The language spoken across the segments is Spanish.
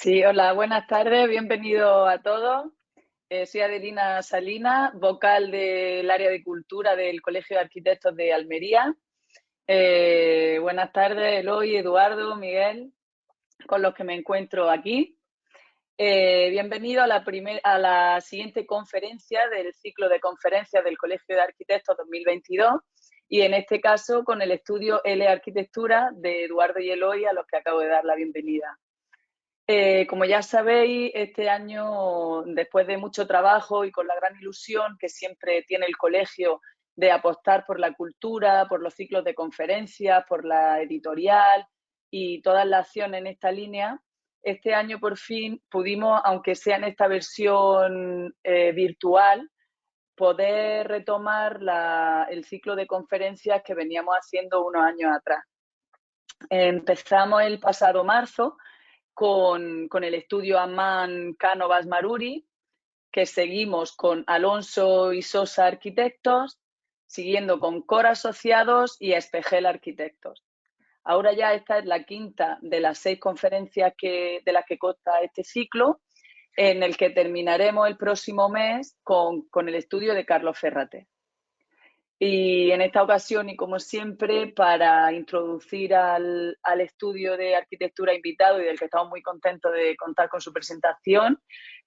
Sí, hola, buenas tardes, bienvenidos a todos. Soy Adelina Salinas, vocal del área de cultura del Colegio de Arquitectos de Almería. Buenas tardes, Eloy, Eduardo, Miguel, con los que me encuentro aquí. Bienvenido a la siguiente conferencia del ciclo de conferencias del Colegio de Arquitectos 2022 y en este caso con el estudio L Arquitectura de Eduardo y Eloy, a los que acabo de dar la bienvenida. Como ya sabéis, este año, después de mucho trabajo y con la gran ilusión que siempre tiene el colegio de apostar por la cultura, por los ciclos de conferencias, por la editorial y todas las acciones en esta línea, este año por fin pudimos, aunque sea en esta versión virtual, poder retomar el ciclo de conferencias que veníamos haciendo unos años atrás. Empezamos el pasado marzo con el estudio Amman Cánovas Maruri, que seguimos con Alonso y Sosa Arquitectos, siguiendo con Cora Asociados y Espejel Arquitectos. Ahora ya esta es la quinta de las 6 conferencias de las que consta este ciclo, en el que terminaremos el próximo mes con el estudio de Carlos Ferrater. Y en esta ocasión, y como siempre, para introducir al estudio de arquitectura invitado y del que estamos muy contentos de contar con su presentación,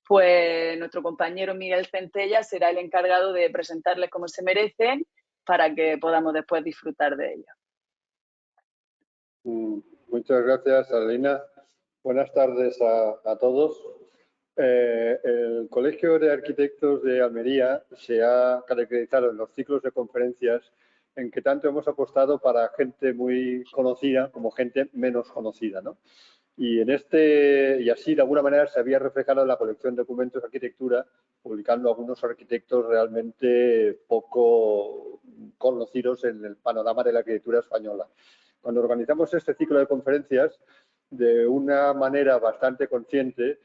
pues nuestro compañero Miguel Centella será el encargado de presentarles como se merecen para que podamos después disfrutar de ellos. Muchas gracias, Adelina. Buenas tardes a todos. El Colegio de Arquitectos de Almería se ha caracterizado en los ciclos de conferencias en que tanto hemos apostado para gente muy conocida como gente menos conocida, ¿no? Y así de alguna manera se había reflejado en la colección de documentos de arquitectura, publicando algunos arquitectos realmente poco conocidos en el panorama de la arquitectura española. Cuando organizamos este ciclo de conferencias, de una manera bastante consciente,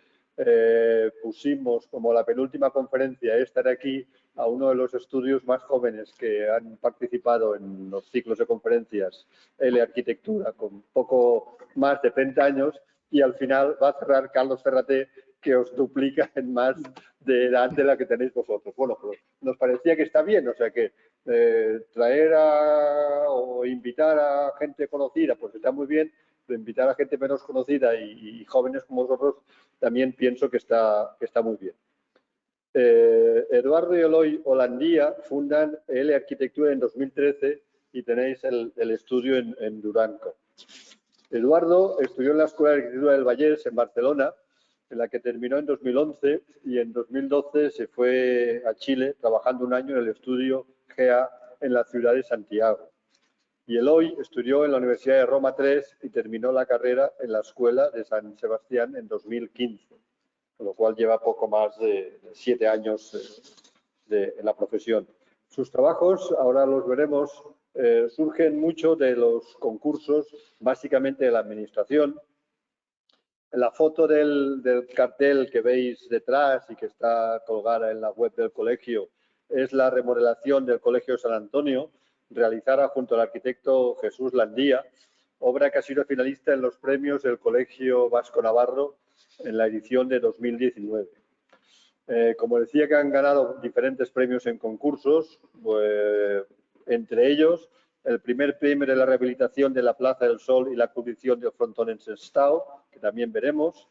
pusimos como la penúltima conferencia esta de aquí a uno de los estudios más jóvenes que han participado en los ciclos de conferencias, L Arquitectura, con poco más de 30 años, y al final va a cerrar Carlos Ferrater, que os duplica en más de edad de la que tenéis vosotros. Bueno, pero nos parecía que está bien, o sea que traer o invitar a gente conocida, pues está muy bien, pero invitar a gente menos conocida y jóvenes como vosotros también pienso que está muy bien. Eduardo y Eloy Holandía fundan L Arquitectura en 2013 y tenéis el estudio en Durango. Eduardo estudió en la Escuela de Arquitectura del Vallès en Barcelona, en la que terminó en 2011 y en 2012 se fue a Chile trabajando un año en el estudio GEA en la ciudad de Santiago. Y Eloy estudió en la Universidad de Roma III y terminó la carrera en la Escuela de San Sebastián en 2015, con lo cual lleva poco más de 7 años en la profesión. Sus trabajos, ahora los veremos, surgen mucho de los concursos, básicamente de la administración. La foto del cartel que veis detrás y que está colgada en la web del colegio es la remodelación del Colegio San Antonio, realizada junto al arquitecto Jesús Landía, obra que ha sido finalista en los premios del Colegio Vasco Navarro en la edición de 2019. Como decía, que han ganado diferentes premios en concursos, pues, entre ellos el primer premio de la rehabilitación de la Plaza del Sol y la condición del frontón en Sestao, que también veremos,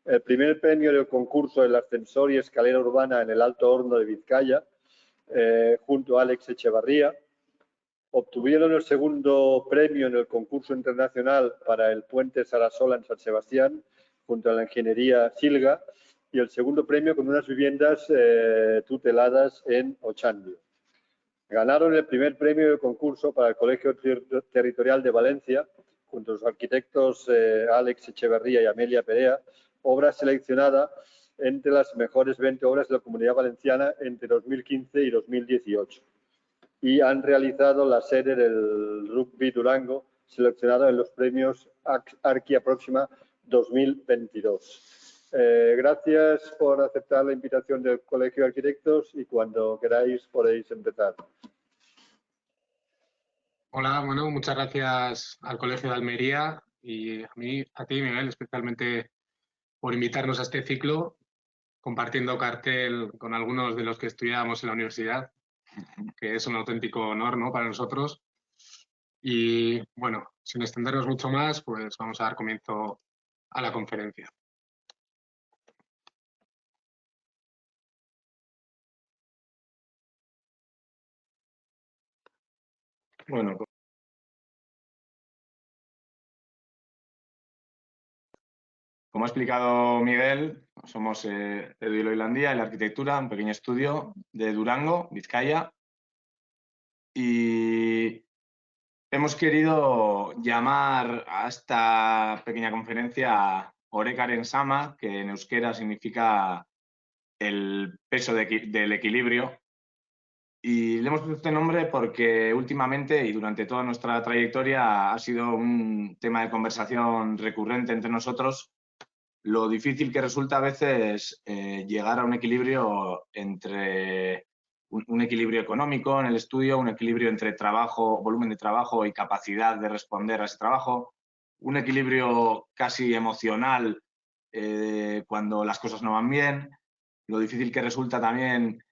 el primer premio del concurso del ascensor y escalera urbana en el Alto Horno de Vizcaya, junto a Alex Echevarría. Obtuvieron el segundo premio en el concurso internacional para el puente Sarasola en San Sebastián, junto a la ingeniería Silga, y el segundo premio con unas viviendas tuteladas en Ochandio. Ganaron el primer premio del concurso para el Colegio Territorial de Valencia, junto a los arquitectos Alex Echeverría y Amelia Perea, obra seleccionada entre las mejores 20 obras de la Comunidad Valenciana entre 2015 y 2018. Y han realizado la sede del Rugby Durango, seleccionada en los premios Arquia Próxima 2022. Gracias por aceptar la invitación del Colegio de Arquitectos y cuando queráis podéis empezar. Hola, bueno, muchas gracias al Colegio de Almería y a ti, Miguel, especialmente por invitarnos a este ciclo, compartiendo cartel con algunos de los que estudiábamos en la universidad, que es un auténtico honor, ¿no?, para nosotros. Y bueno, sin extendernos mucho más, pues vamos a dar comienzo a la conferencia. Bueno, como ha explicado Miguel, somos Edu y Loilandía en la arquitectura, un pequeño estudio de Durango, Vizcaya, y hemos querido llamar a esta pequeña conferencia Orekaren Sama, que en euskera significa el peso del equilibrio. Y le hemos puesto este nombre porque últimamente y durante toda nuestra trayectoria ha sido un tema de conversación recurrente entre nosotros, lo difícil que resulta a veces llegar a un equilibrio entre un equilibrio económico en el estudio, un equilibrio entre trabajo, volumen de trabajo y capacidad de responder a ese trabajo, un equilibrio casi emocional cuando las cosas no van bien, lo difícil que resulta también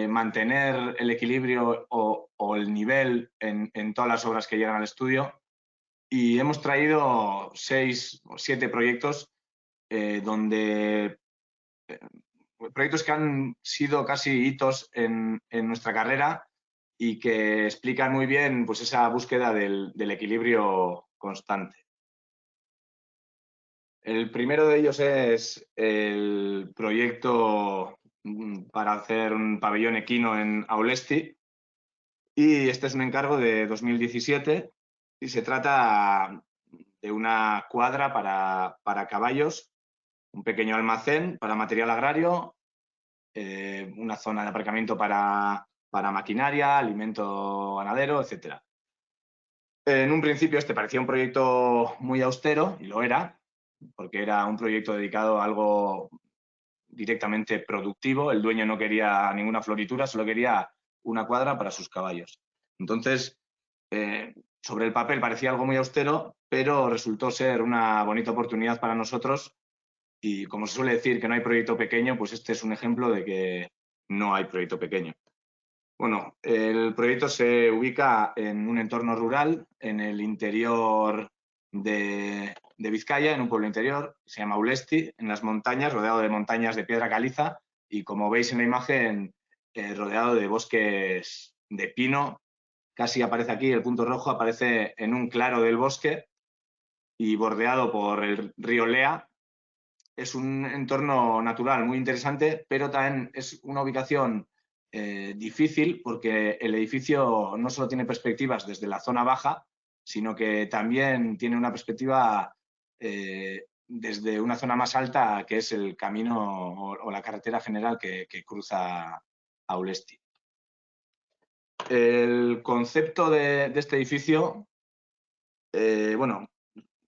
mantener el equilibrio o el nivel en todas las obras que llegan al estudio. Y hemos traído 6 o 7 proyectos proyectos que han sido casi hitos en nuestra carrera y que explican muy bien pues, esa búsqueda del equilibrio constante. El primero de ellos es el proyecto para hacer un pabellón equino en Aulesti, y este es un encargo de 2017 y se trata de una cuadra para caballos, un pequeño almacén para material agrario, una zona de aparcamiento para maquinaria, alimento ganadero, etc. En un principio este parecía un proyecto muy austero, y lo era, porque era un proyecto dedicado a algo directamente productivo. El dueño no quería ninguna floritura, solo quería una cuadra para sus caballos. Entonces, sobre el papel parecía algo muy austero, pero resultó ser una bonita oportunidad para nosotros. Y como se suele decir que no hay proyecto pequeño, pues este es un ejemplo de que no hay proyecto pequeño. Bueno, el proyecto se ubica en un entorno rural, en el interior de Vizcaya, en un pueblo interior, se llama Aulesti, en las montañas, rodeado de montañas de piedra caliza y, como veis en la imagen, rodeado de bosques de pino. Casi aparece aquí, el punto rojo aparece en un claro del bosque y bordeado por el río Lea. Es un entorno natural muy interesante, pero también es una ubicación difícil porque el edificio no solo tiene perspectivas desde la zona baja, sino que también tiene una perspectiva desde una zona más alta, que es el camino o la carretera general que cruza Aulesti. El concepto de este edificio, bueno,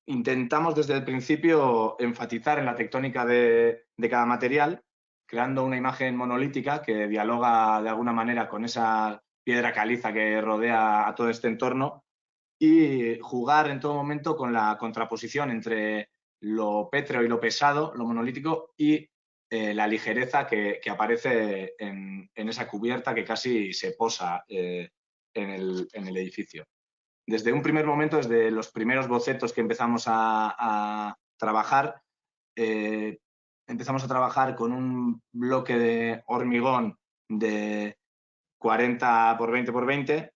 intentamos desde el principio enfatizar en la tectónica de cada material, creando una imagen monolítica que dialoga de alguna manera con esa piedra caliza que rodea a todo este entorno, y jugar en todo momento con la contraposición entre lo pétreo y lo pesado, lo monolítico, y la ligereza que aparece en esa cubierta que casi se posa en el edificio. Desde un primer momento, desde los primeros bocetos que empezamos a trabajar, empezamos a trabajar con un bloque de hormigón de 40 por 20 por 20,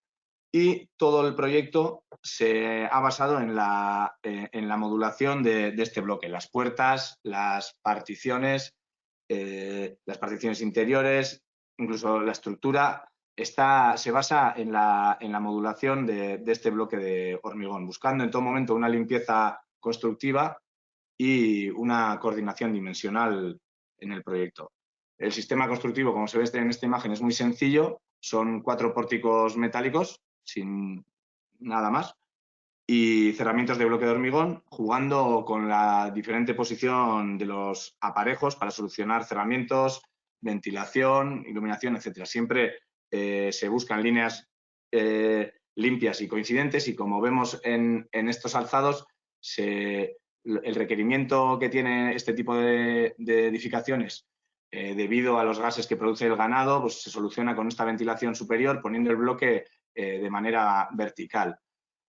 y todo el proyecto se ha basado en la modulación de este bloque. Las puertas, las particiones interiores, incluso la estructura, se basa en la modulación de este bloque de hormigón, buscando en todo momento una limpieza constructiva y una coordinación dimensional en el proyecto. El sistema constructivo, como se ve en esta imagen, es muy sencillo. Son 4 pórticos metálicos, sin nada más, y cerramientos de bloque de hormigón, jugando con la diferente posición de los aparejos para solucionar cerramientos, ventilación, iluminación, etc. Siempre se buscan líneas limpias y coincidentes, y como vemos en estos alzados, se el requerimiento que tiene este tipo de edificaciones debido a los gases que produce el ganado, pues se soluciona con esta ventilación superior poniendo el bloque de manera vertical.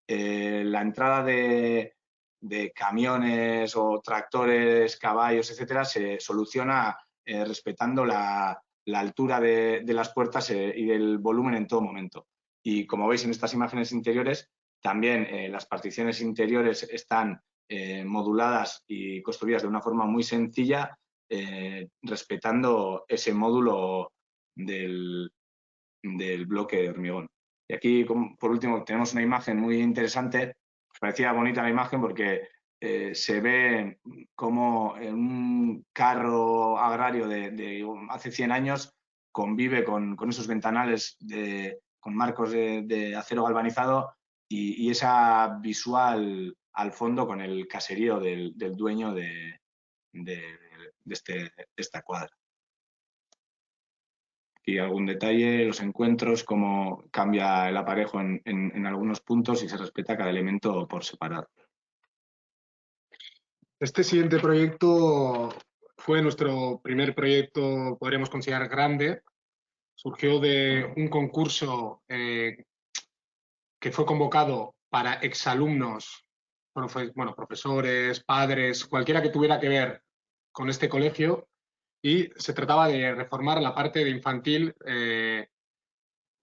La entrada de camiones o tractores, caballos, etcétera, se soluciona respetando la altura de las puertas y del volumen en todo momento. Y como veis en estas imágenes interiores, también las particiones interiores están moduladas y construidas de una forma muy sencilla, respetando ese módulo del bloque de hormigón. Y aquí, por último, tenemos una imagen muy interesante. Os parecía bonita la imagen porque se ve como un carro agrario de hace 100 años convive con esos ventanales con marcos de acero galvanizado y esa visual al fondo con el caserío del dueño de esta cuadra. Y algún detalle, los encuentros, cómo cambia el aparejo en algunos puntos y se respeta cada elemento por separado. Este siguiente proyecto fue nuestro primer proyecto, podríamos considerar grande. Surgió de un concurso que fue convocado para exalumnos, profesores, padres, cualquiera que tuviera que ver con este colegio, y se trataba de reformar la parte de infantil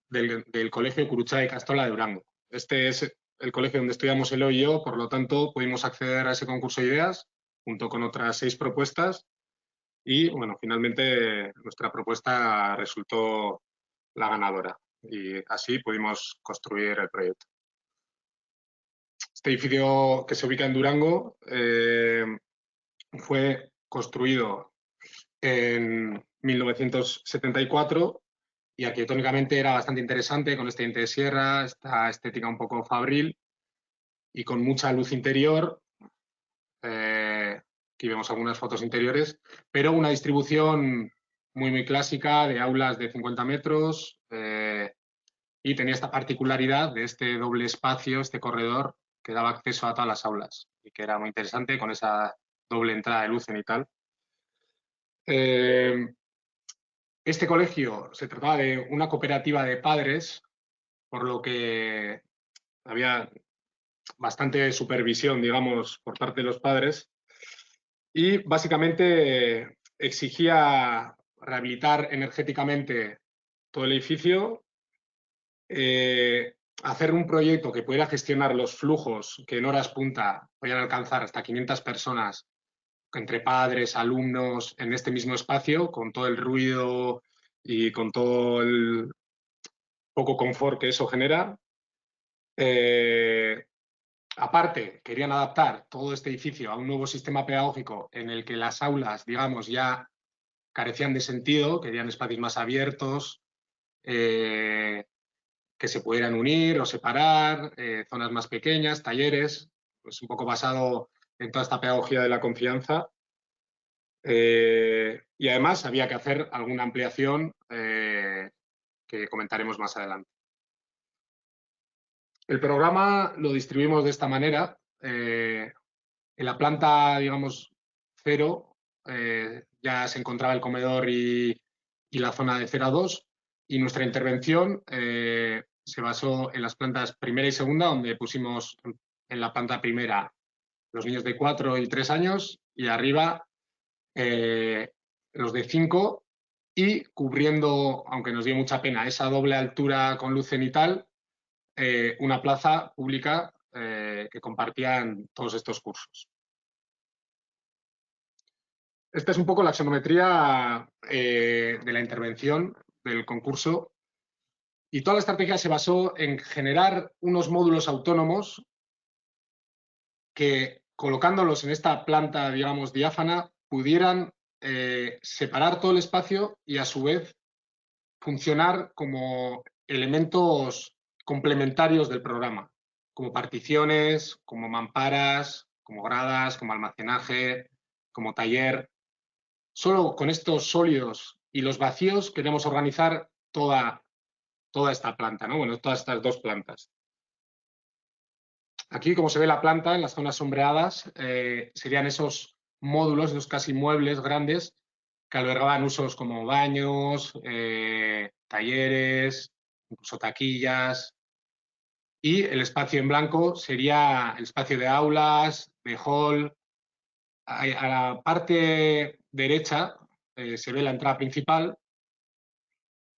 del colegio Curuchá de Castola de Durango. Este es el colegio donde estudiamos Elo y yo, por lo tanto pudimos acceder a ese concurso de ideas junto con otras 6 propuestas y bueno, finalmente nuestra propuesta resultó la ganadora y así pudimos construir el proyecto. Este edificio que se ubica en Durango fue construido en 1974 y arquitectónicamente era bastante interesante, con este diente de sierra, esta estética un poco fabril y con mucha luz interior. Aquí vemos algunas fotos interiores, pero una distribución muy clásica de aulas de 50 metros y tenía esta particularidad de este doble espacio, este corredor que daba acceso a todas las aulas y que era muy interesante con esa doble entrada de luz cenital. Este colegio se trataba de una cooperativa de padres, por lo que había bastante supervisión, digamos, por parte de los padres y básicamente exigía rehabilitar energéticamente todo el edificio, hacer un proyecto que pudiera gestionar los flujos que en horas punta podían alcanzar hasta 500 personas entre padres, alumnos, en este mismo espacio, con todo el ruido y con todo el poco confort que eso genera. Aparte, querían adaptar todo este edificio a un nuevo sistema pedagógico en el que las aulas, digamos, ya carecían de sentido, querían espacios más abiertos, que se pudieran unir o separar, zonas más pequeñas, talleres, pues un poco basado en toda esta pedagogía de la confianza. Y además había que hacer alguna ampliación que comentaremos más adelante. El programa lo distribuimos de esta manera. En la planta, digamos, 0 ya se encontraba el comedor y la zona de 0 a 2 y nuestra intervención se basó en las plantas primera y segunda, donde pusimos en la planta primera los niños de 4 y 3 años y arriba los de 5 y cubriendo, aunque nos dio mucha pena, esa doble altura con luz cenital, una plaza pública que compartían todos estos cursos. Esta es un poco la axonometría de la intervención del concurso y toda la estrategia se basó en generar unos módulos autónomos que, colocándolos en esta planta, digamos, diáfana, pudieran separar todo el espacio y a su vez funcionar como elementos complementarios del programa, como particiones, como mamparas, como gradas, como almacenaje, como taller. Solo con estos sólidos y los vacíos queremos organizar toda esta planta, ¿no? Bueno, todas estas 2 plantas. Aquí, como se ve la planta, en las zonas sombreadas, serían esos módulos, esos casi muebles grandes, que albergaban usos como baños, talleres, incluso taquillas. Y el espacio en blanco sería el espacio de aulas, de hall. A la parte derecha se ve la entrada principal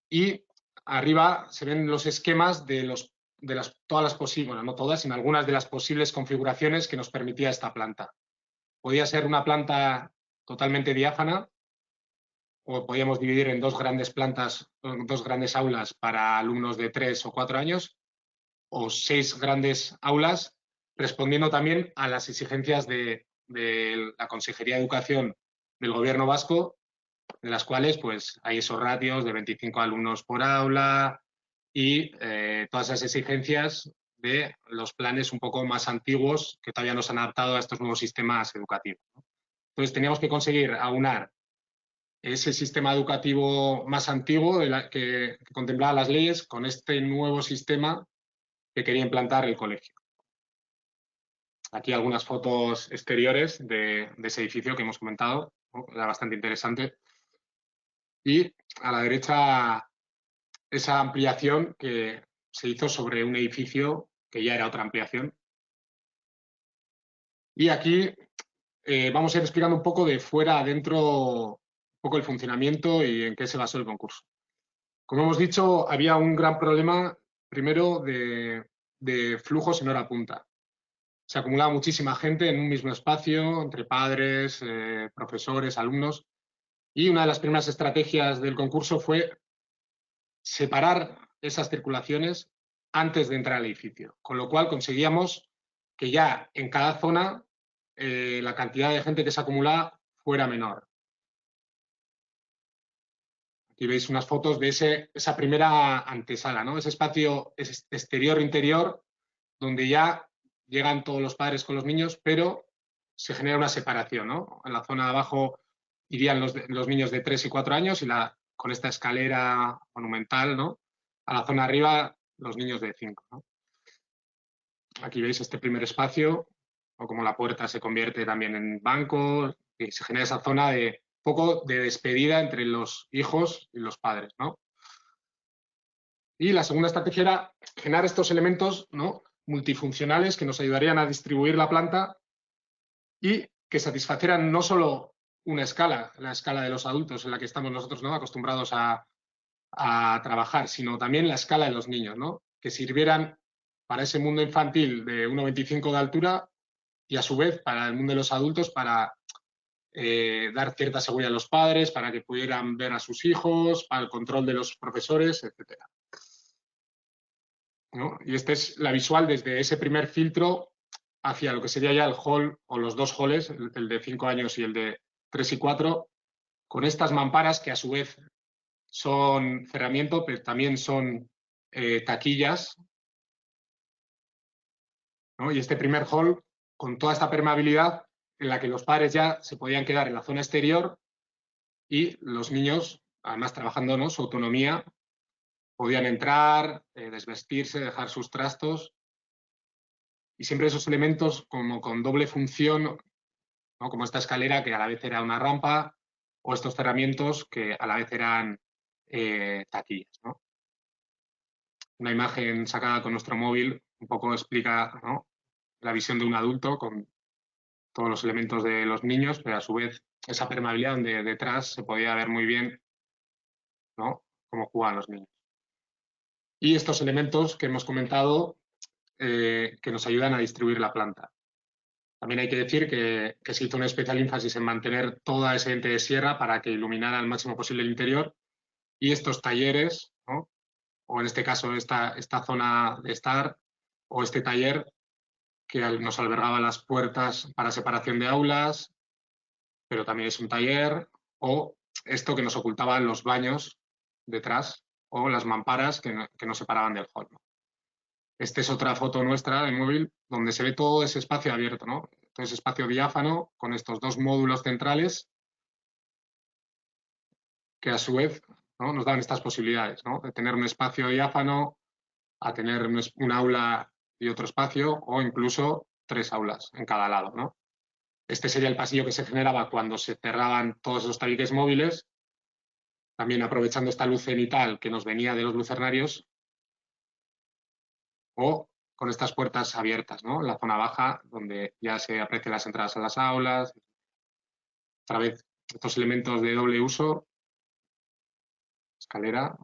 y arriba se ven los esquemas de todas las posibles, bueno, no todas, sino algunas de las posibles configuraciones que nos permitía esta planta. Podía ser una planta totalmente diáfana, o podíamos dividir en dos grandes plantas, dos grandes aulas para alumnos de 3 o 4 años, o 6 grandes aulas, respondiendo también a las exigencias de la Consejería de Educación del Gobierno vasco, de las cuales pues, hay esos ratios de 25 alumnos por aula y todas esas exigencias de los planes un poco más antiguos que todavía no se han adaptado a estos nuevos sistemas educativos. Entonces teníamos que conseguir aunar ese sistema educativo más antiguo que contemplaba las leyes con este nuevo sistema que quería implantar el colegio. Aquí algunas fotos exteriores de ese edificio que hemos comentado, ¿no? Era bastante interesante. Y a la derecha esa ampliación que se hizo sobre un edificio que ya era otra ampliación. Y aquí vamos a ir explicando un poco de fuera a dentro, un poco el funcionamiento y en qué se basó el concurso. Como hemos dicho, había un gran problema, primero, de flujos en hora punta. Se acumulaba muchísima gente en un mismo espacio, entre padres, profesores, alumnos, y una de las primeras estrategias del concurso fue separar esas circulaciones antes de entrar al edificio, con lo cual conseguíamos que ya en cada zona la cantidad de gente que se acumulaba fuera menor. Aquí veis unas fotos de esa primera antesala, ¿no? Ese espacio exterior-interior donde ya llegan todos los padres con los niños, pero se genera una separación, ¿no? En la zona de abajo irían los niños de 3 y 4 años y con esta escalera monumental, ¿no? A la zona de arriba los niños de 5, ¿no? Aquí veis este primer espacio, o como la puerta se convierte también en banco, y se genera esa zona de poco de despedida entre los hijos y los padres, ¿no? Y la segunda estrategia era generar estos elementos, ¿no?, multifuncionales que nos ayudarían a distribuir la planta y que satisfacieran no solo una escala, la escala de los adultos en la que estamos nosotros, ¿no?, acostumbrados a trabajar, sino también la escala de los niños, ¿no?, que sirvieran para ese mundo infantil de 1,25 de altura y a su vez para el mundo de los adultos para dar cierta seguridad a los padres, para que pudieran ver a sus hijos, para el control de los profesores, etcétera, ¿no? Y esta es la visual desde ese primer filtro hacia lo que sería ya el hall o los dos halls, el de 5 años y el de 3 y 4, con estas mamparas que a su vez son cerramiento, pero también son taquillas, ¿no? Y este primer hall con toda esta permeabilidad en la que los padres ya se podían quedar en la zona exterior y los niños, además trabajando, ¿no?, su autonomía, podían entrar, desvestirse, dejar sus trastos, y siempre esos elementos como con doble función, ¿no?, como esta escalera que a la vez era una rampa, o estos cerramientos que a la vez eran taquillas, ¿no? Una imagen sacada con nuestro móvil un poco explica, ¿no?, la visión de un adulto con todos los elementos de los niños, pero a su vez esa permeabilidad donde detrás se podía ver muy bien, ¿no?, cómo jugaban los niños. Y estos elementos que hemos comentado que nos ayudan a distribuir la planta. También hay que decir que se hizo un especial énfasis en mantener toda esa ente de sierra para que iluminara al máximo posible el interior, y estos talleres, ¿no?, o en este caso esta zona de estar, o este taller que nos albergaba las puertas para separación de aulas, pero también es un taller, o esto que nos ocultaba los baños detrás, o las mamparas que nos separaban del hall, ¿no? Esta es otra foto nuestra de móvil donde se ve todo ese espacio abierto, ¿no? Todo ese espacio diáfano con estos dos módulos centrales que a su vez, ¿no?, nos dan estas posibilidades, ¿no?, de tener un espacio diáfano a tener un aula y otro espacio, o incluso 3 aulas en cada lado, ¿no? Este sería el pasillo que se generaba cuando se cerraban todos esos tabiques móviles, también aprovechando esta luz cenital que nos venía de los lucernarios, o con estas puertas abiertas, ¿no? En la zona baja, donde ya se aprecian las entradas a las aulas. Otra vez, estos elementos de doble uso, escaleras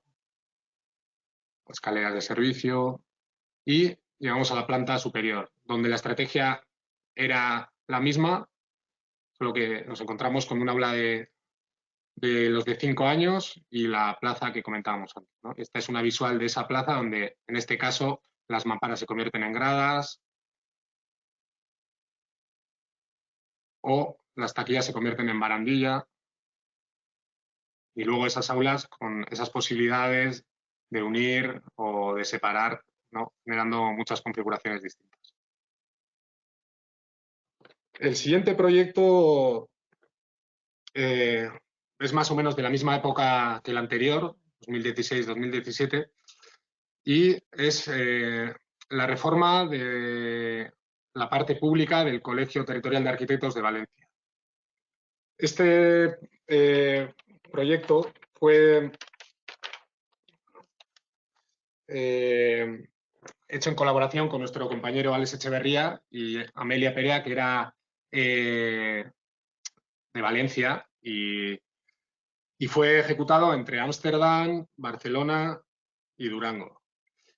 de servicio, y llegamos a la planta superior, donde la estrategia era la misma, solo que nos encontramos con un aula de los de 5 años y la plaza que comentábamos antes, ¿no? Esta es una visual de esa plaza donde, en este caso, las mamparas se convierten en gradas o las taquillas se convierten en barandilla, y luego esas aulas con esas posibilidades de unir o de separar, ¿no? Generando muchas configuraciones distintas. El siguiente proyecto es más o menos de la misma época que el anterior, 2016-2017, y es la reforma de la parte pública del Colegio Territorial de Arquitectos de Valencia. Este proyecto fue hecho en colaboración con nuestro compañero Alex Echeverría y Amelia Perea, que era de Valencia, y fue ejecutado entre Ámsterdam, Barcelona y Durango.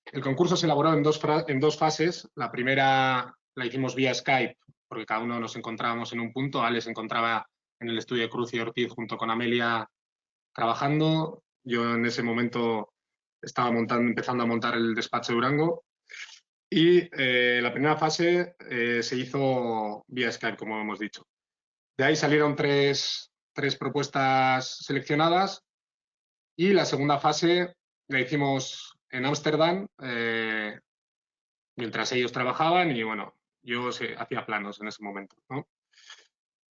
El concurso se elaboró en dos fases. La primera la hicimos vía Skype, porque cada uno nos encontrábamos en un punto. Alex se encontraba en el estudio de Cruz y Ortiz junto con Amelia trabajando. Yo en ese momento estaba empezando a montar el despacho de Durango. Y la primera fase se hizo vía Skype, como hemos dicho. De ahí salieron tres propuestas seleccionadas, y la segunda fase la hicimos en Ámsterdam, mientras ellos trabajaban, y bueno, yo hacía planos en ese momento, ¿no?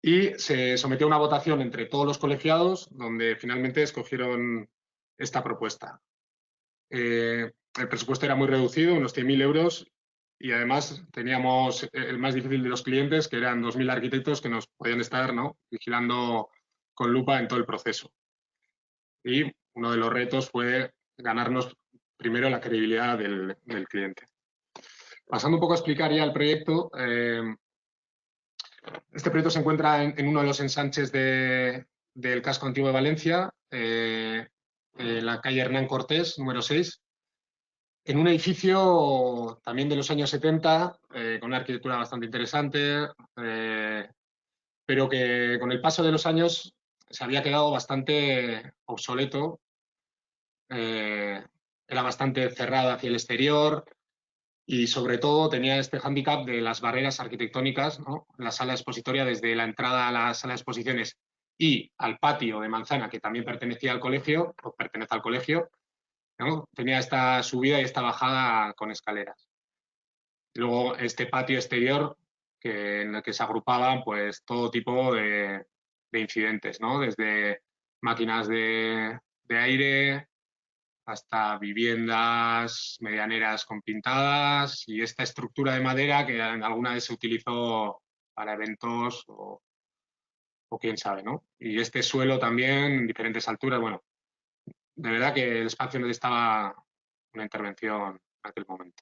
Y se sometió a una votación entre todos los colegiados, donde finalmente escogieron esta propuesta. El presupuesto era muy reducido, unos 100.000 euros, y además teníamos el más difícil de los clientes, que eran 2.000 arquitectos que nos podían estar, ¿no?, vigilando con lupa en todo el proceso. Y uno de los retos fue ganarnos primero la credibilidad del cliente. Pasando un poco a explicar ya el proyecto, este proyecto se encuentra en uno de los ensanches del casco antiguo de Valencia, en la calle Hernán Cortés, número 6, en un edificio también de los años 70, con una arquitectura bastante interesante, pero que con el paso de los años se había quedado bastante obsoleto. Era bastante cerrado hacia el exterior y, sobre todo, tenía este hándicap de las barreras arquitectónicas, ¿no?, en la sala expositoria, desde la entrada a la sala de exposiciones y al patio de manzana, que también pertenecía al colegio, o pertenece al colegio, ¿no?, tenía esta subida y esta bajada con escaleras. Luego este patio exterior, en el que se agrupaban pues todo tipo de incidentes, ¿no?, desde máquinas de aire hasta viviendas medianeras con pintadas, y esta estructura de madera que alguna vez se utilizó para eventos o quién sabe, ¿no? Y este suelo también en diferentes alturas. Bueno, de verdad que el espacio necesitaba una intervención en aquel momento.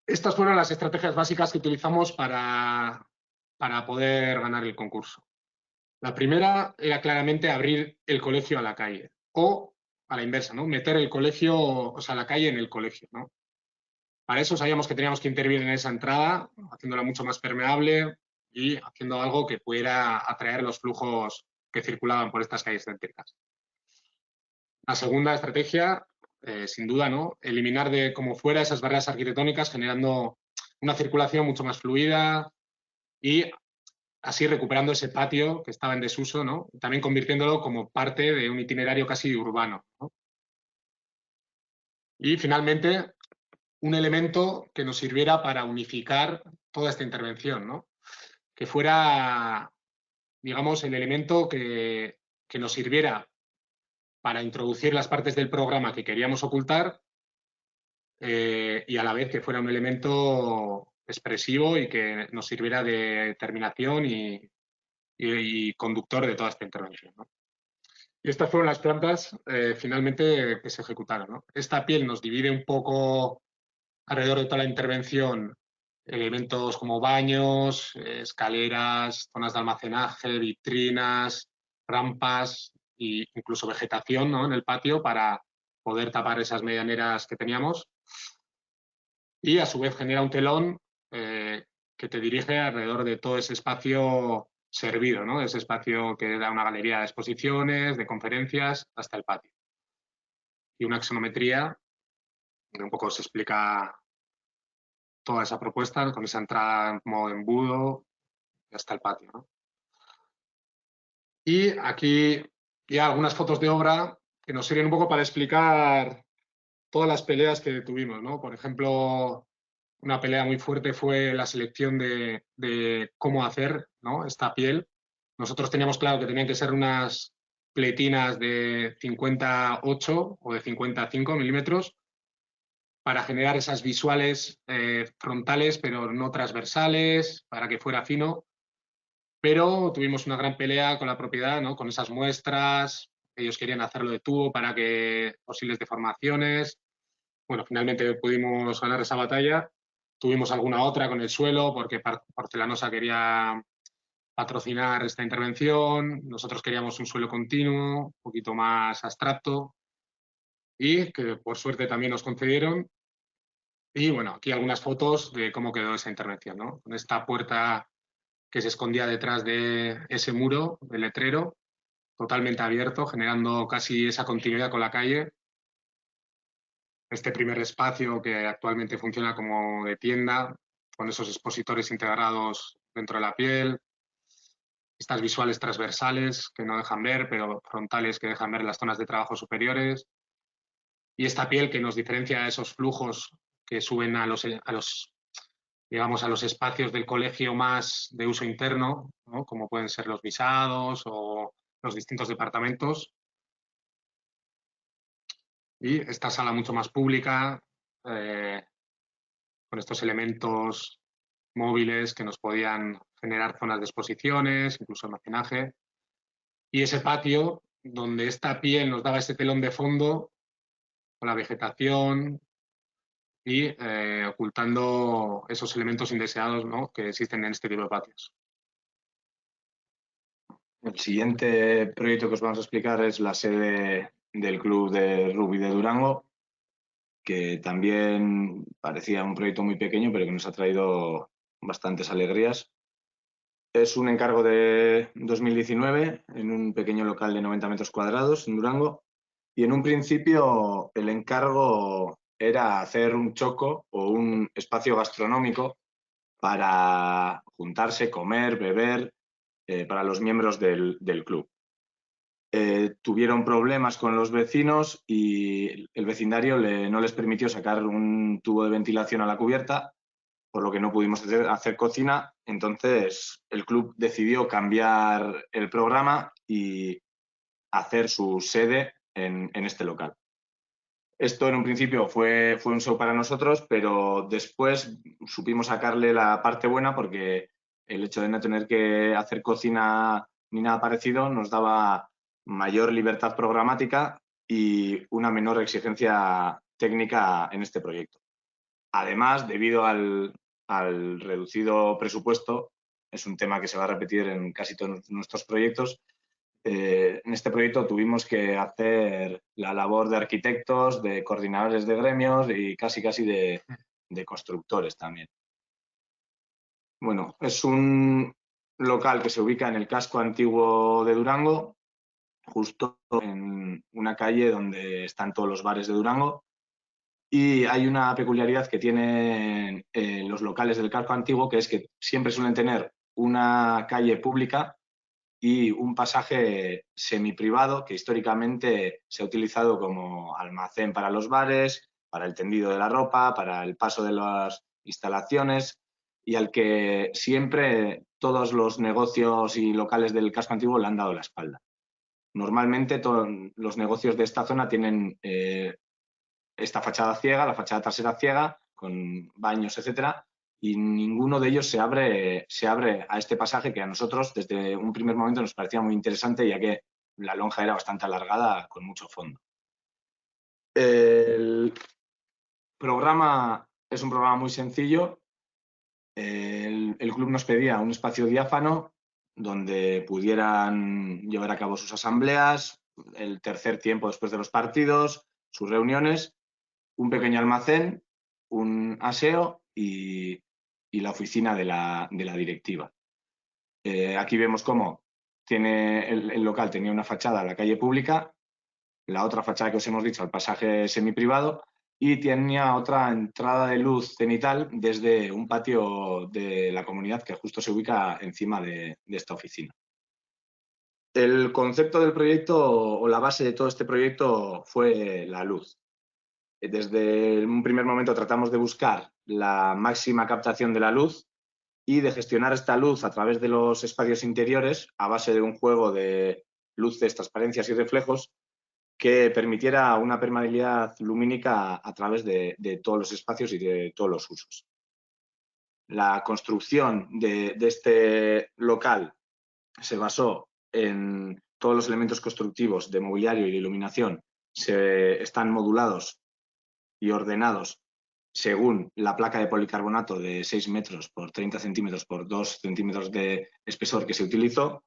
Estas fueron las estrategias básicas que utilizamos para poder ganar el concurso. La primera era claramente abrir el colegio a la calle, o a la inversa, ¿no?, meter el colegio, o sea, la calle en el colegio, ¿no? Para eso sabíamos que teníamos que intervenir en esa entrada, haciéndola mucho más permeable y haciendo algo que pudiera atraer los flujos que circulaban por estas calles céntricas. La segunda estrategia, sin duda, ¿no?, eliminar de como fuera esas barreras arquitectónicas, generando una circulación mucho más fluida y así recuperando ese patio que estaba en desuso, ¿no?, también convirtiéndolo como parte de un itinerario casi urbano, ¿no? Y finalmente, un elemento que nos sirviera para unificar toda esta intervención, ¿no?, que fuera, digamos, el elemento que nos sirviera para introducir las partes del programa que queríamos ocultar, y a la vez que fuera un elemento expresivo y que nos sirviera de terminación y conductor de toda esta intervención, ¿no? Y estas fueron las plantas finalmente que se ejecutaron, ¿no? Esta piel nos divide un poco alrededor de toda la intervención elementos como baños, escaleras, zonas de almacenaje, vitrinas, rampas e incluso vegetación, ¿no?, en el patio para poder tapar esas medianeras que teníamos. Y a su vez genera un telón que te dirige alrededor de todo ese espacio servido, ¿no?, ese espacio que da una galería de exposiciones, de conferencias, hasta el patio. Y una axonometría donde un poco se explica toda esa propuesta con esa entrada en modo embudo hasta el patio, ¿no? Y aquí ya algunas fotos de obra que nos sirven un poco para explicar todas las peleas que tuvimos, ¿no? Por ejemplo, una pelea muy fuerte fue la selección de cómo hacer, ¿no?, esta piel. Nosotros teníamos claro que tenían que ser unas pletinas de 58 o de 55 milímetros para generar esas visuales frontales, pero no transversales, para que fuera fino. Pero tuvimos una gran pelea con la propiedad, ¿no?, con esas muestras. Ellos querían hacerlo de tubo para que posibles deformaciones. Bueno, finalmente pudimos ganar esa batalla. Tuvimos alguna otra con el suelo porque Porcelanosa quería patrocinar esta intervención. Nosotros queríamos un suelo continuo, un poquito más abstracto y que por suerte también nos concedieron. Y bueno, aquí algunas fotos de cómo quedó esa intervención, ¿no? Con esta puerta que se escondía detrás de ese muro, del letrero, totalmente abierto, generando casi esa continuidad con la calle. Este primer espacio que actualmente funciona como de tienda, con esos expositores integrados dentro de la piel, estas visuales transversales que no dejan ver, pero frontales que dejan ver las zonas de trabajo superiores, y esta piel que nos diferencia de esos flujos que suben a los espacios del colegio más de uso interno, ¿no?, como pueden ser los visados o los distintos departamentos. Y esta sala mucho más pública, con estos elementos móviles que nos podían generar zonas de exposiciones, incluso almacenaje. Y ese patio donde esta piel nos daba ese telón de fondo con la vegetación y ocultando esos elementos indeseados, ¿no?, que existen en este tipo de patios. El siguiente proyecto que os vamos a explicar es la sede del Club de Rugby de Durango, que también parecía un proyecto muy pequeño, pero que nos ha traído bastantes alegrías. Es un encargo de 2019 en un pequeño local de 90 metros cuadrados en Durango, y en un principio el encargo era hacer un choco o un espacio gastronómico para juntarse, comer, beber, para los miembros del club. Tuvieron problemas con los vecinos y el vecindario no les permitió sacar un tubo de ventilación a la cubierta, por lo que no pudimos hacer cocina. Entonces el club decidió cambiar el programa y hacer su sede en este local. Esto en un principio fue un show para nosotros, pero después supimos sacarle la parte buena, porque el hecho de no tener que hacer cocina ni nada parecido nos daba mayor libertad programática y una menor exigencia técnica en este proyecto. Además, debido al reducido presupuesto, es un tema que se va a repetir en casi todos nuestros proyectos. En este proyecto tuvimos que hacer la labor de arquitectos, de coordinadores de gremios y casi de constructores también. Bueno, es un local que se ubica en el casco antiguo de Durango, justo en una calle donde están todos los bares de Durango. Y hay una peculiaridad que tienen los locales del casco antiguo, que es que siempre suelen tener una calle pública y un pasaje semiprivado que históricamente se ha utilizado como almacén para los bares, para el tendido de la ropa, para el paso de las instalaciones, y al que siempre todos los negocios y locales del casco antiguo le han dado la espalda. Normalmente todos los negocios de esta zona tienen esta fachada ciega, la fachada trasera ciega, con baños, etcétera, y ninguno de ellos se abre a este pasaje que a nosotros desde un primer momento nos parecía muy interesante, ya que la lonja era bastante alargada con mucho fondo. El programa es un programa muy sencillo. El club nos pedía un espacio diáfano donde pudieran llevar a cabo sus asambleas, el tercer tiempo después de los partidos, sus reuniones, un pequeño almacén, un aseo y la oficina de la directiva. Aquí vemos cómo tiene el local tenía una fachada a la calle pública, la otra fachada que os hemos dicho al pasaje semiprivado, y tenía otra entrada de luz cenital desde un patio de la comunidad que justo se ubica encima de esta oficina. El concepto del proyecto o la base de todo este proyecto fue la luz. Desde un primer momento tratamos de buscar la máxima captación de la luz y de gestionar esta luz a través de los espacios interiores a base de un juego de luces, transparencias y reflejos que permitiera una permeabilidad lumínica a través de todos los espacios y de todos los usos. La construcción de este local se basó en todos los elementos constructivos de mobiliario y de iluminación, están modulados y ordenados según la placa de policarbonato de 6 metros por 30 centímetros por 2 centímetros de espesor que se utilizó,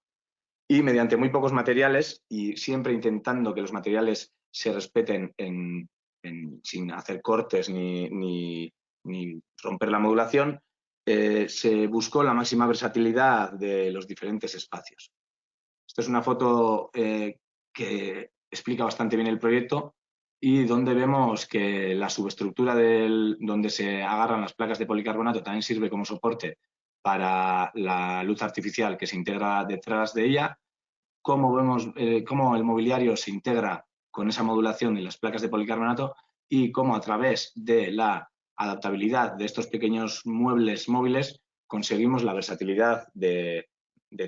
y mediante muy pocos materiales y siempre intentando que los materiales se respeten sin hacer cortes ni romper la modulación, se buscó la máxima versatilidad de los diferentes espacios. Esta es una foto que explica bastante bien el proyecto y donde vemos que la subestructura donde se agarran las placas de policarbonato también sirve como soporte para la luz artificial que se integra detrás de ella, cómo vemos cómo el mobiliario se integra con esa modulación de las placas de policarbonato y cómo a través de la adaptabilidad de estos pequeños muebles móviles conseguimos la versatilidad de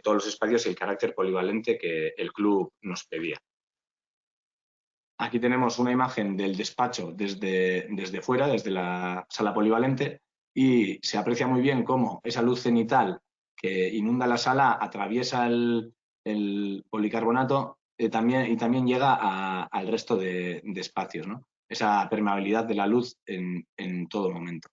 todos los espacios y el carácter polivalente que el club nos pedía. Aquí tenemos una imagen del despacho desde fuera, desde la sala polivalente, y se aprecia muy bien cómo esa luz cenital que inunda la sala atraviesa el policarbonato y también llega al resto de espacios, ¿no? Esa permeabilidad de la luz en todo momento.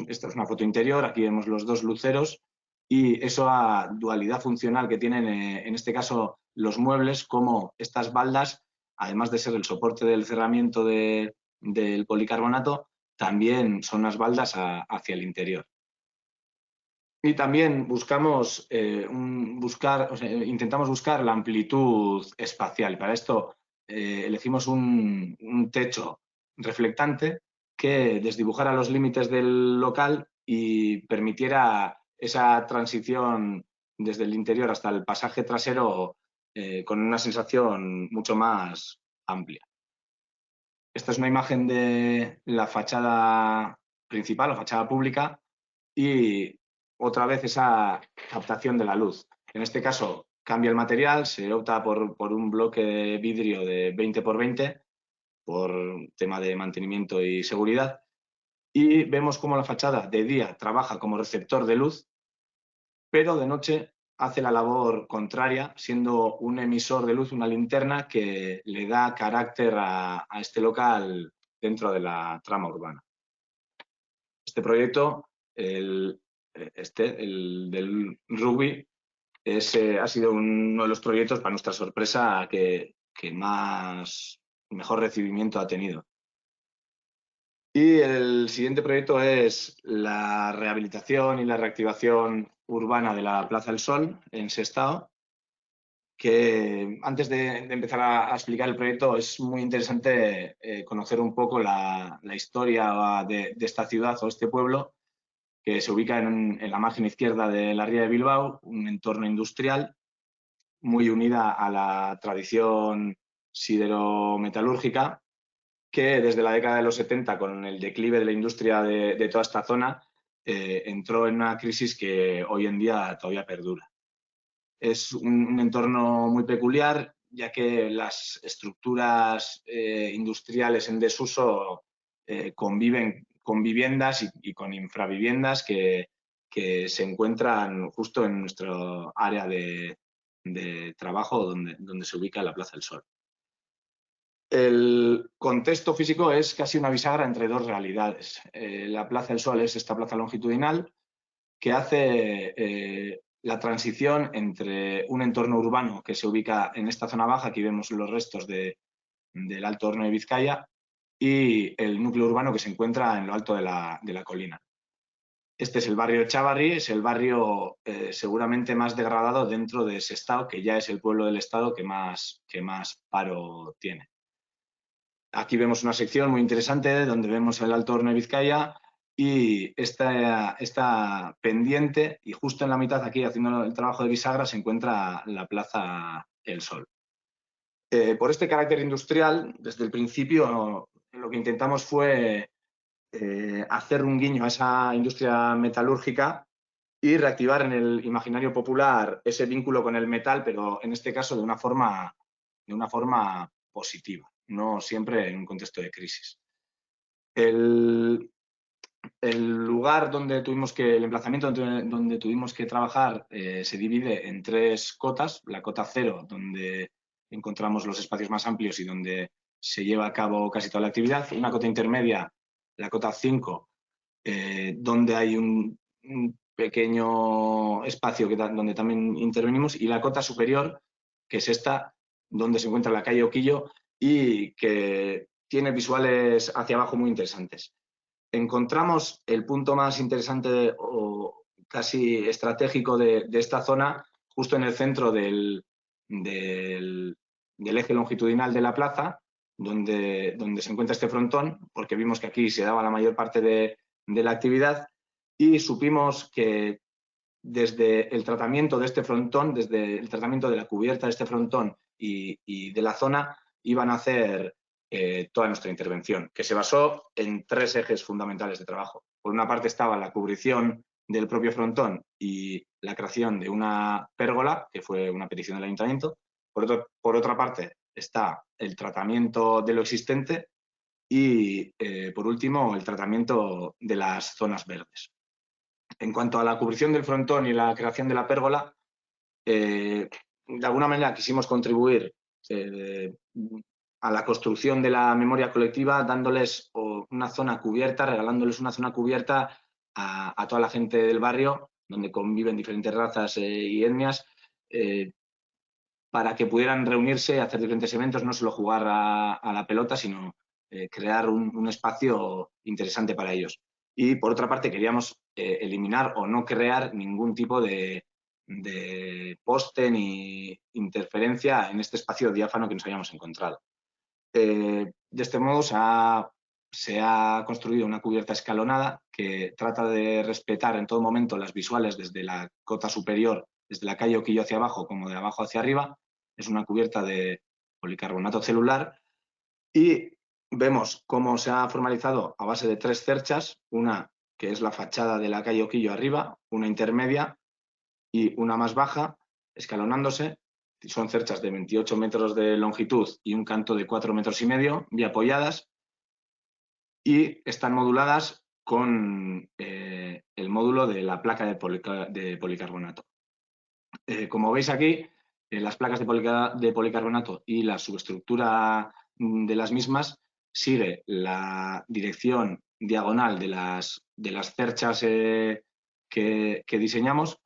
Esta es una foto interior, aquí vemos los dos luceros y esa dualidad funcional que tienen, en este caso, los muebles, como estas baldas, además de ser el soporte del cerramiento del policarbonato, también son unas baldas hacia el interior. Y también intentamos buscar la amplitud espacial. Para esto elegimos un techo reflectante que desdibujara los límites del local y permitiera esa transición desde el interior hasta el pasaje trasero con una sensación mucho más amplia. Esta es una imagen de la fachada principal, la fachada pública, y otra vez esa captación de la luz. En este caso cambia el material, se opta por un bloque de vidrio de 20 por 20 por tema de mantenimiento y seguridad, y vemos cómo la fachada de día trabaja como receptor de luz, pero de noche hace la labor contraria, siendo un emisor de luz, una linterna que le da carácter a este local dentro de la trama urbana. Este proyecto, el del rugby, ha sido uno de los proyectos, para nuestra sorpresa, que mejor recibimiento ha tenido. Y el siguiente proyecto es la rehabilitación y la reactivación urbana de la Plaza del Sol en Sestao, que antes de empezar a explicar el proyecto es muy interesante conocer un poco la historia de esta ciudad o este pueblo, que se ubica en la margen izquierda de la ría de Bilbao, un entorno industrial muy unida a la tradición siderometalúrgica, que desde la década de los 70, con el declive de la industria de toda esta zona, entró en una crisis que hoy en día todavía perdura. Es un entorno muy peculiar, ya que las estructuras industriales en desuso conviven con viviendas y con infraviviendas que se encuentran justo en nuestro área de trabajo donde se ubica la Plaza del Sol. El contexto físico es casi una bisagra entre dos realidades. La Plaza del Sol es esta plaza longitudinal que hace la transición entre un entorno urbano que se ubica en esta zona baja, aquí vemos los restos del Alto Horno de Vizcaya, y el núcleo urbano que se encuentra en lo alto de la colina. Este es el barrio Chávarri, es el barrio seguramente más degradado dentro de Sestao, que ya es el pueblo del estado que más paro tiene. Aquí vemos una sección muy interesante donde vemos el Alto Horno de Vizcaya y esta pendiente, y justo en la mitad, aquí haciendo el trabajo de bisagra, se encuentra la Plaza El Sol. Por este carácter industrial, desde el principio lo que intentamos fue hacer un guiño a esa industria metalúrgica y reactivar en el imaginario popular ese vínculo con el metal, pero en este caso de una forma positiva, no siempre en un contexto de crisis. El lugar donde el emplazamiento donde tuvimos que trabajar se divide en 3 cotas. La cota 0, donde encontramos los espacios más amplios y donde se lleva a cabo casi toda la actividad. Una cota intermedia, la cota 5, donde hay un pequeño espacio donde también intervenimos, y la cota superior, que es esta, donde se encuentra la calle Oquillo y que tiene visuales hacia abajo muy interesantes. Encontramos el punto más interesante o casi estratégico de esta zona justo en el centro del eje longitudinal de la plaza, donde se encuentra este frontón, porque vimos que aquí se daba la mayor parte de la actividad, y supimos que desde el tratamiento de este frontón, desde el tratamiento de la cubierta de este frontón y de la zona, iban a hacer toda nuestra intervención, que se basó en 3 ejes fundamentales de trabajo. Por una parte estaba la cubrición del propio frontón y la creación de una pérgola, que fue una petición del ayuntamiento. Por otra parte está el tratamiento de lo existente y, por último, el tratamiento de las zonas verdes. En cuanto a la cubrición del frontón y la creación de la pérgola, de alguna manera quisimos contribuir a la construcción de la memoria colectiva, dándoles una zona cubierta, regalándoles una zona cubierta a toda la gente del barrio, donde conviven diferentes razas y etnias, para que pudieran reunirse, hacer diferentes eventos, no solo jugar a la pelota, sino crear un espacio interesante para ellos. Y por otra parte queríamos eliminar o no crear ningún tipo de poste ni interferencia en este espacio diáfano que nos habíamos encontrado. De este modo se ha construido una cubierta escalonada que trata de respetar en todo momento las visuales desde la cota superior, desde la calle Oquillo hacia abajo como de abajo hacia arriba. Es una cubierta de policarbonato celular y vemos cómo se ha formalizado a base de 3 cerchas, una que es la fachada de la calle Oquillo arriba, una intermedia y una más baja, escalonándose. Son cerchas de 28 metros de longitud y un canto de 4,5 metros, biapoyadas, y están moduladas con el módulo de la placa de policarbonato. Como veis aquí, las placas de policarbonato y la subestructura de las mismas sigue la dirección diagonal de las cerchas que diseñamos,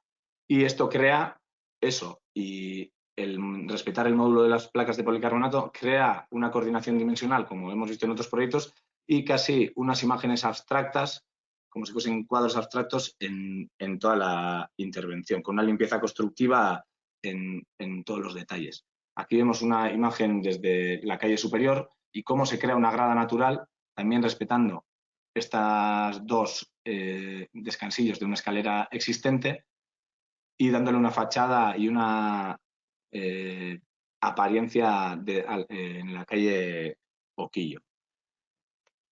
y esto crea eso, y el respetar el módulo de las placas de policarbonato crea una coordinación dimensional, como hemos visto en otros proyectos, y casi unas imágenes abstractas, como si fuesen cuadros abstractos en toda la intervención, con una limpieza constructiva en todos los detalles. Aquí vemos una imagen desde la calle superior y cómo se crea una grada natural, también respetando estas 2 descansillos de una escalera existente y dándole una fachada y una apariencia en la calle Oquillo.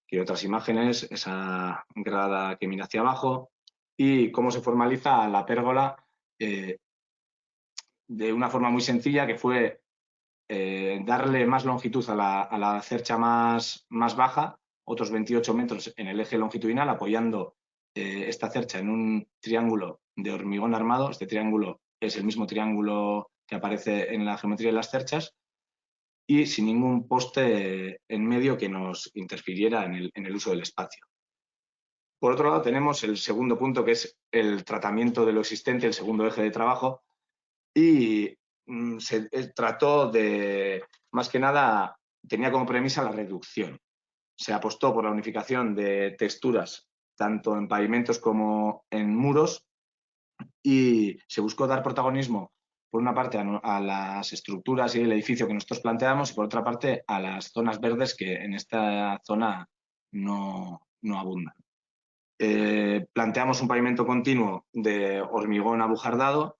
Aquí otras imágenes, esa grada que mira hacia abajo y cómo se formaliza la pérgola de una forma muy sencilla, que fue darle más longitud a la cercha más baja otros 28 metros en el eje longitudinal, apoyando esta cercha en un triángulo de hormigón armado. Este triángulo es el mismo triángulo que aparece en la geometría de las cerchas, y sin ningún poste en medio que nos interfiriera en el uso del espacio. Por otro lado, tenemos el segundo punto, que es el tratamiento de lo existente, el segundo eje de trabajo, y se trató de, más que nada, tenía como premisa la reducción. Se apostó por la unificación de texturas, tanto en pavimentos como en muros, y se buscó dar protagonismo, por una parte, a las estructuras y el edificio que nosotros planteamos, y por otra parte, a las zonas verdes que en esta zona no abundan. Planteamos un pavimento continuo de hormigón abujardado,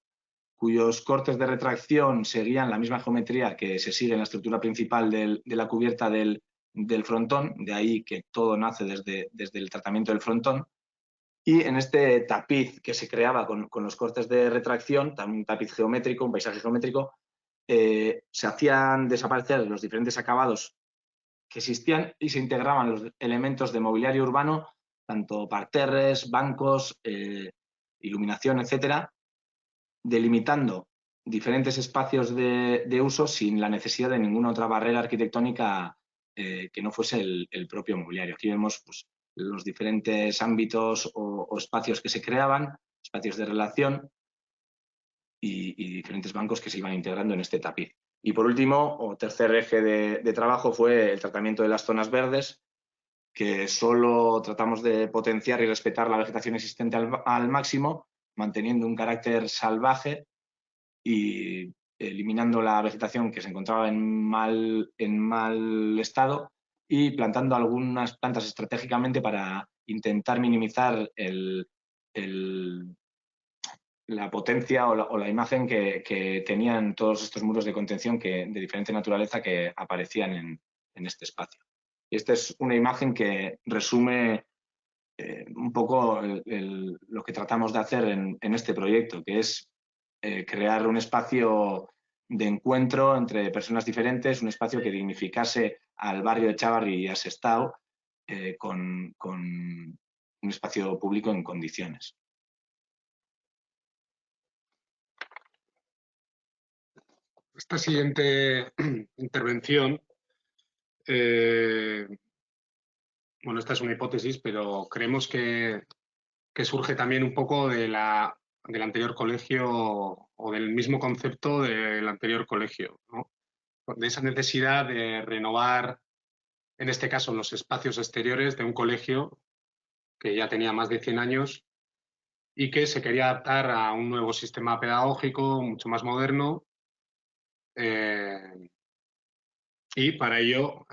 cuyos cortes de retracción seguían la misma geometría que se sigue en la estructura principal de la cubierta del frontón, de ahí que todo nace desde el tratamiento del frontón. Y en este tapiz que se creaba con los cortes de retracción, un tapiz geométrico, un paisaje geométrico, se hacían desaparecer los diferentes acabados que existían y se integraban los elementos de mobiliario urbano, tanto parterres, bancos, iluminación, etcétera, delimitando diferentes espacios de uso sin la necesidad de ninguna otra barrera arquitectónica que no fuese el propio mobiliario. Aquí vemos, pues, los diferentes ámbitos o espacios que se creaban, espacios de relación y diferentes bancos que se iban integrando en este tapiz. Y por último, o tercer eje de trabajo, fue el tratamiento de las zonas verdes, que solo tratamos de potenciar y respetar la vegetación existente al máximo, manteniendo un carácter salvaje y eliminando la vegetación que se encontraba en mal estado, y plantando algunas plantas estratégicamente para intentar minimizar la potencia o la imagen que tenían todos estos muros de contención de diferente naturaleza que aparecían en este espacio. Y esta es una imagen que resume un poco lo que tratamos de hacer en este proyecto, que es crear un espacio de encuentro entre personas diferentes, un espacio que dignificase al barrio de Chávarri y a Sestao con un espacio público en condiciones. Esta siguiente intervención, bueno, esta es una hipótesis, pero creemos que surge también un poco del anterior colegio o del mismo concepto del anterior colegio, ¿no? De esa necesidad de renovar, en este caso, los espacios exteriores de un colegio que ya tenía más de 100 años y que se quería adaptar a un nuevo sistema pedagógico mucho más moderno. Y para ello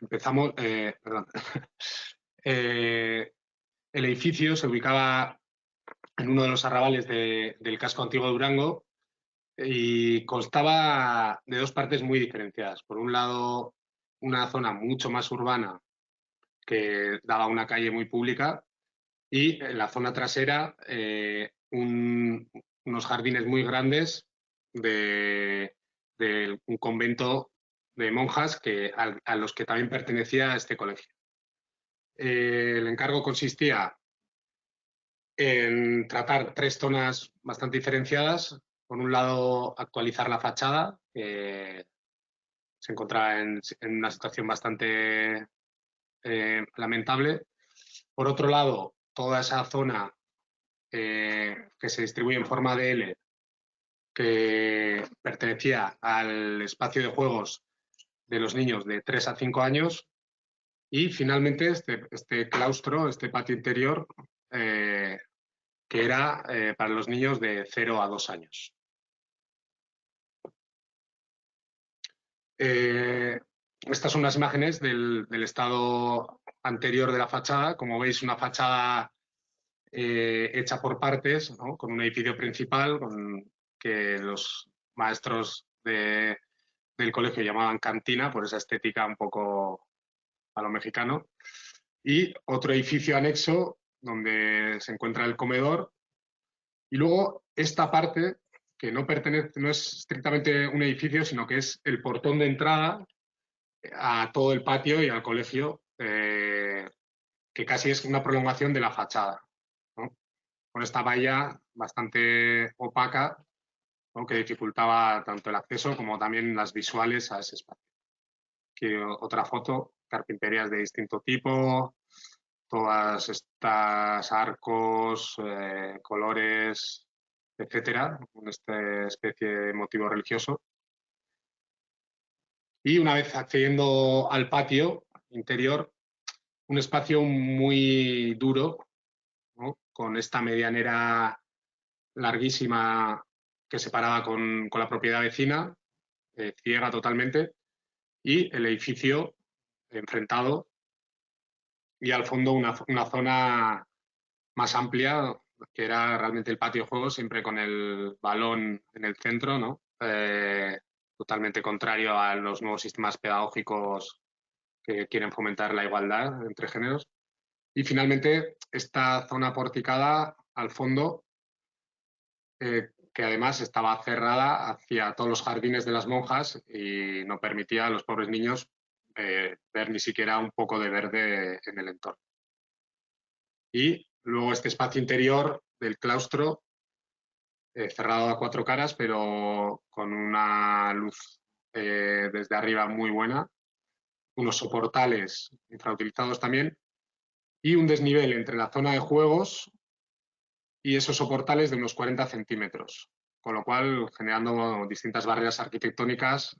empezamos, perdón. El edificio se ubicaba en uno de los arrabales del casco antiguo de Durango y constaba de dos partes muy diferenciadas. Por un lado, una zona mucho más urbana que daba a una calle muy pública, y en la zona trasera unos jardines muy grandes de un convento de monjas a los que también pertenecía este colegio. El encargo consistía en tratar tres zonas bastante diferenciadas. Por un lado, actualizar la fachada, que se encontraba en una situación bastante lamentable. Por otro lado, toda esa zona que se distribuye en forma de L, que pertenecía al espacio de juegos de los niños de 3 a 5 años. Y finalmente este claustro, este patio interior, que era para los niños de 0 a 2 años. Estas son unas imágenes del estado anterior de la fachada. Como veis, una fachada hecha por partes, ¿no? Con un edificio principal que los maestros del colegio llamaban cantina, por esa estética un poco a lo mexicano, y otro edificio anexo donde se encuentra el comedor, y luego esta parte que no es estrictamente un edificio, sino que es el portón de entrada a todo el patio y al colegio, que casi es una prolongación de la fachada, ¿no? Con esta valla bastante opaca, ¿no?, que dificultaba tanto el acceso como también las visuales a ese espacio. Aquí otra foto, carpinterías de distinto tipo, todas estas arcos, colores, etcétera, con esta especie de motivo religioso. Y una vez accediendo al patio interior, un espacio muy duro, ¿no?, con esta medianera larguísima que separaba con la propiedad vecina, ciega totalmente, y el edificio enfrentado, y al fondo una zona más amplia, que era realmente el patio de juegos, siempre con el balón en el centro, ¿no? Totalmente contrario a los nuevos sistemas pedagógicos que quieren fomentar la igualdad entre géneros. Y finalmente, esta zona porticada al fondo, que además estaba cerrada hacia todos los jardines de las monjas y no permitía a los pobres niños ver ni siquiera un poco de verde en el entorno. Y luego este espacio interior del claustro, cerrado a 4 caras, pero con una luz desde arriba muy buena, unos soportales infrautilizados también, y un desnivel entre la zona de juegos y esos soportales de unos 40 centímetros, con lo cual generando distintas barreras arquitectónicas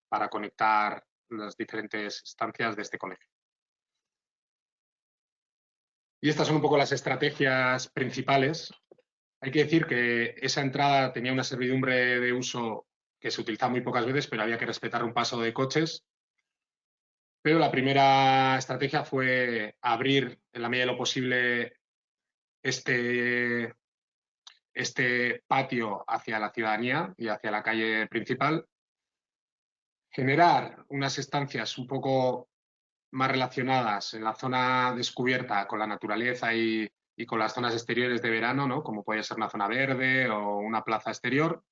para conectar las diferentes estancias de este colegio. Y estas son un poco las estrategias principales. Hay que decir que esa entrada tenía una servidumbre de uso que se utilizaba muy pocas veces, pero había que respetar un paso de coches. Pero la primera estrategia fue abrir en la medida de lo posible este patio hacia la ciudadanía y hacia la calle principal, generar unas estancias un poco más relacionadas en la zona descubierta con la naturaleza y con las zonas exteriores de verano, ¿no?, como puede ser una zona verde o una plaza exterior,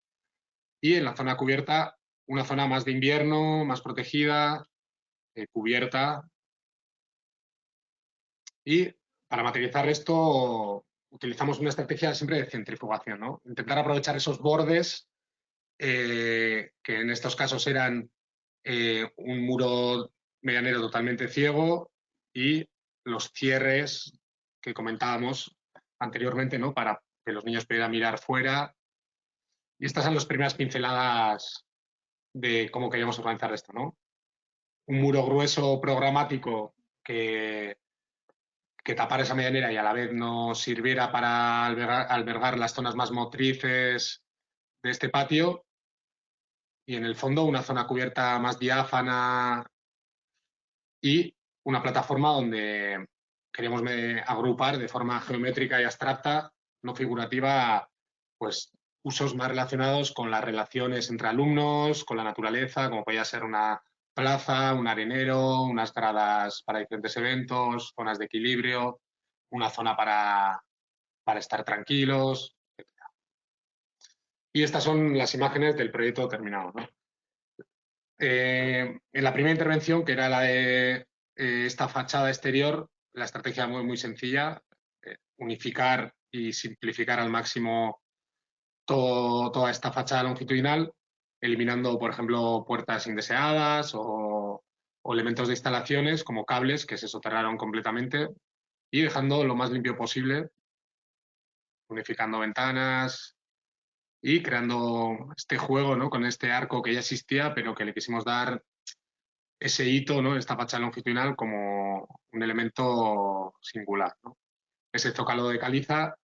y en la zona cubierta una zona más de invierno, más protegida, cubierta. Y para materializar esto utilizamos una estrategia siempre de centrifugación, ¿no? Intentar aprovechar esos bordes, que en estos casos eran un muro medianero totalmente ciego y los cierres que comentábamos anteriormente, ¿no?, para que los niños pudieran mirar fuera. Y estas son las primeras pinceladas de cómo queríamos organizar esto, ¿no? Un muro grueso programático que tapara esa medianera y a la vez nos sirviera para albergar las zonas más motrices de este patio, y en el fondo una zona cubierta más diáfana y una plataforma donde queríamos agrupar de forma geométrica y abstracta, no figurativa, pues usos más relacionados con las relaciones entre alumnos, con la naturaleza, como podía ser una plaza, un arenero, unas gradas para diferentes eventos, zonas de equilibrio, una zona para estar tranquilos, etc. Y estas son las imágenes del proyecto terminado, ¿no? En la primera intervención, que era la de esta fachada exterior, la estrategia muy sencilla, unificar y simplificar al máximo toda esta fachada longitudinal, eliminando, por ejemplo, puertas indeseadas o elementos de instalaciones como cables que se soterraron completamente, y dejando lo más limpio posible, unificando ventanas y creando este juego, ¿no?, con este arco que ya existía, pero que le quisimos dar ese hito, ¿no?, esta fachada longitudinal como un elemento singular, ¿no? Ese zócalo de caliza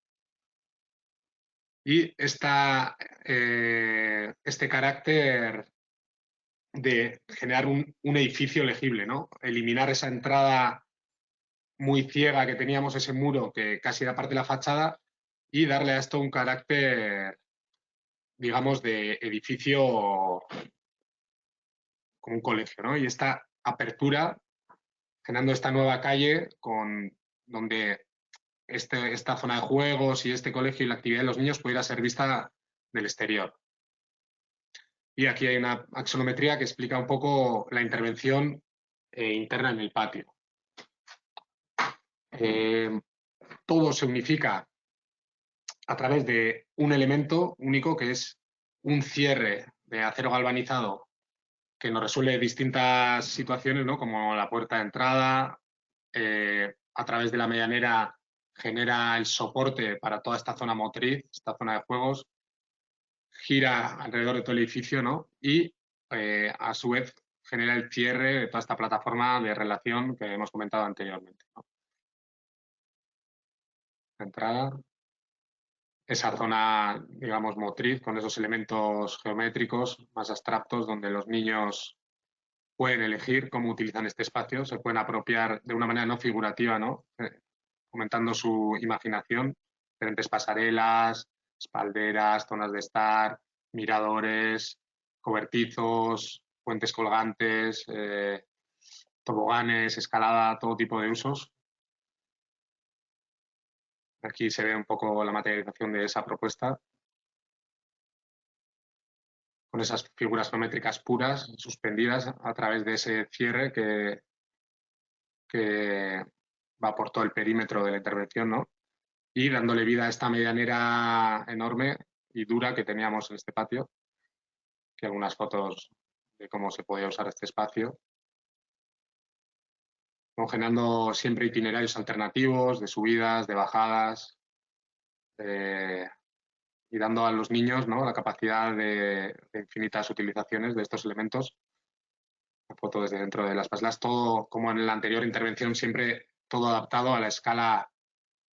y este carácter de generar un edificio legible, ¿no? Eliminar esa entrada muy ciega que teníamos, ese muro que casi era parte de la fachada, y darle a esto un carácter, digamos, de edificio como un colegio, ¿no? Y esta apertura, generando esta nueva calle donde esta zona de juegos y este colegio y la actividad de los niños pudiera ser vista del exterior. Y aquí hay una axonometría que explica un poco la intervención interna en el patio. Todo se unifica a través de un elemento único que es un cierre de acero galvanizado que nos resuelve distintas situaciones, ¿no? Como la puerta de entrada, a través de la medianera genera el soporte para toda esta zona motriz, esta zona de juegos, gira alrededor de todo el edificio, ¿no? Y a su vez genera el cierre de toda esta plataforma de relación que hemos comentado anteriormente, ¿no? La entrada, esa zona, digamos, motriz, con esos elementos geométricos más abstractos, donde los niños pueden elegir cómo utilizan este espacio, se pueden apropiar de una manera no figurativa, ¿no? Fomentando su imaginación, diferentes pasarelas, espalderas, zonas de estar, miradores, cobertizos, puentes colgantes, toboganes, escalada, todo tipo de usos. Aquí se ve un poco la materialización de esa propuesta, con esas figuras geométricas puras, suspendidas a través de ese cierre que va por todo el perímetro de la intervención, ¿no? Y dándole vida a esta medianera enorme y dura que teníamos en este patio, que algunas fotos de cómo se podía usar este espacio, generando siempre itinerarios alternativos de subidas, de bajadas, y dando a los niños, ¿no?, la capacidad de infinitas utilizaciones de estos elementos. La foto desde dentro de las pasarelas, todo como en la anterior intervención, siempre todo adaptado a la escala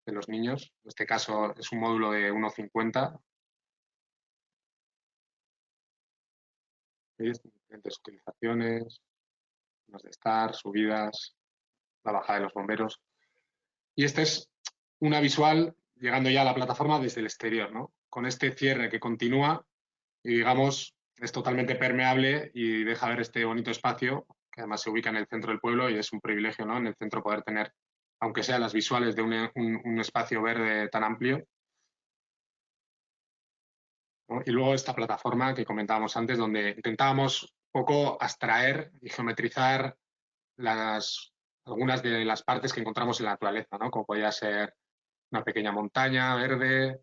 de los niños. En este caso es un módulo de 1,50. Diferentes utilizaciones, zonas de estar, subidas, la bajada de los bomberos. Y esta es una visual llegando ya a la plataforma desde el exterior, ¿no? Con este cierre que continúa y, digamos, es totalmente permeable y deja ver este bonito espacio, que además se ubica en el centro del pueblo y es un privilegio, ¿no?, en el centro poder tener, aunque sea las visuales de un espacio verde tan amplio, ¿no? Y luego esta plataforma que comentábamos antes, donde intentábamos un poco abstraer y geometrizar algunas de las partes que encontramos en la naturaleza, ¿no? Como podía ser una pequeña montaña verde,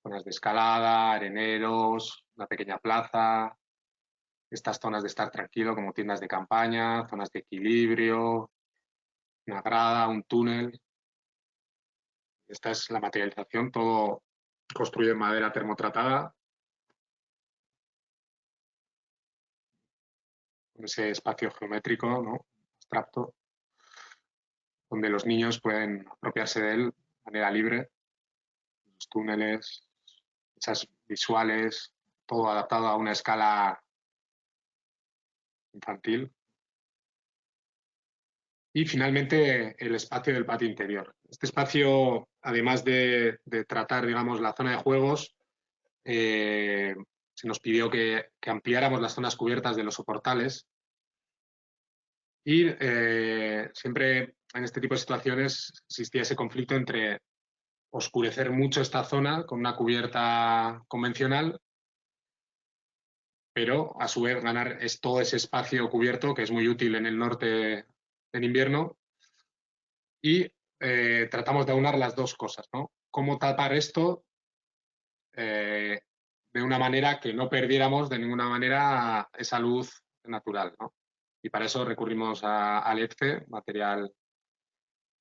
zonas de escalada, areneros, una pequeña plaza, estas zonas de estar tranquilo como tiendas de campaña, zonas de equilibrio, una grada, un túnel. Esta es la materialización, todo construido en madera termotratada, con ese espacio geométrico, ¿no?, abstracto, donde los niños pueden apropiarse de él de manera libre. Los túneles, esas visuales, todo adaptado a una escala infantil. Y finalmente el espacio del patio interior. Este espacio, además de tratar, digamos, la zona de juegos, se nos pidió que ampliáramos las zonas cubiertas de los soportales. Y siempre en este tipo de situaciones existía ese conflicto entre oscurecer mucho esta zona con una cubierta convencional, pero a su vez ganar todo ese espacio cubierto que es muy útil en el norte en invierno. Y tratamos de aunar las dos cosas, ¿no? Cómo tapar esto de una manera que no perdiéramos de ninguna manera esa luz natural, ¿no? Y para eso recurrimos al ETFE, material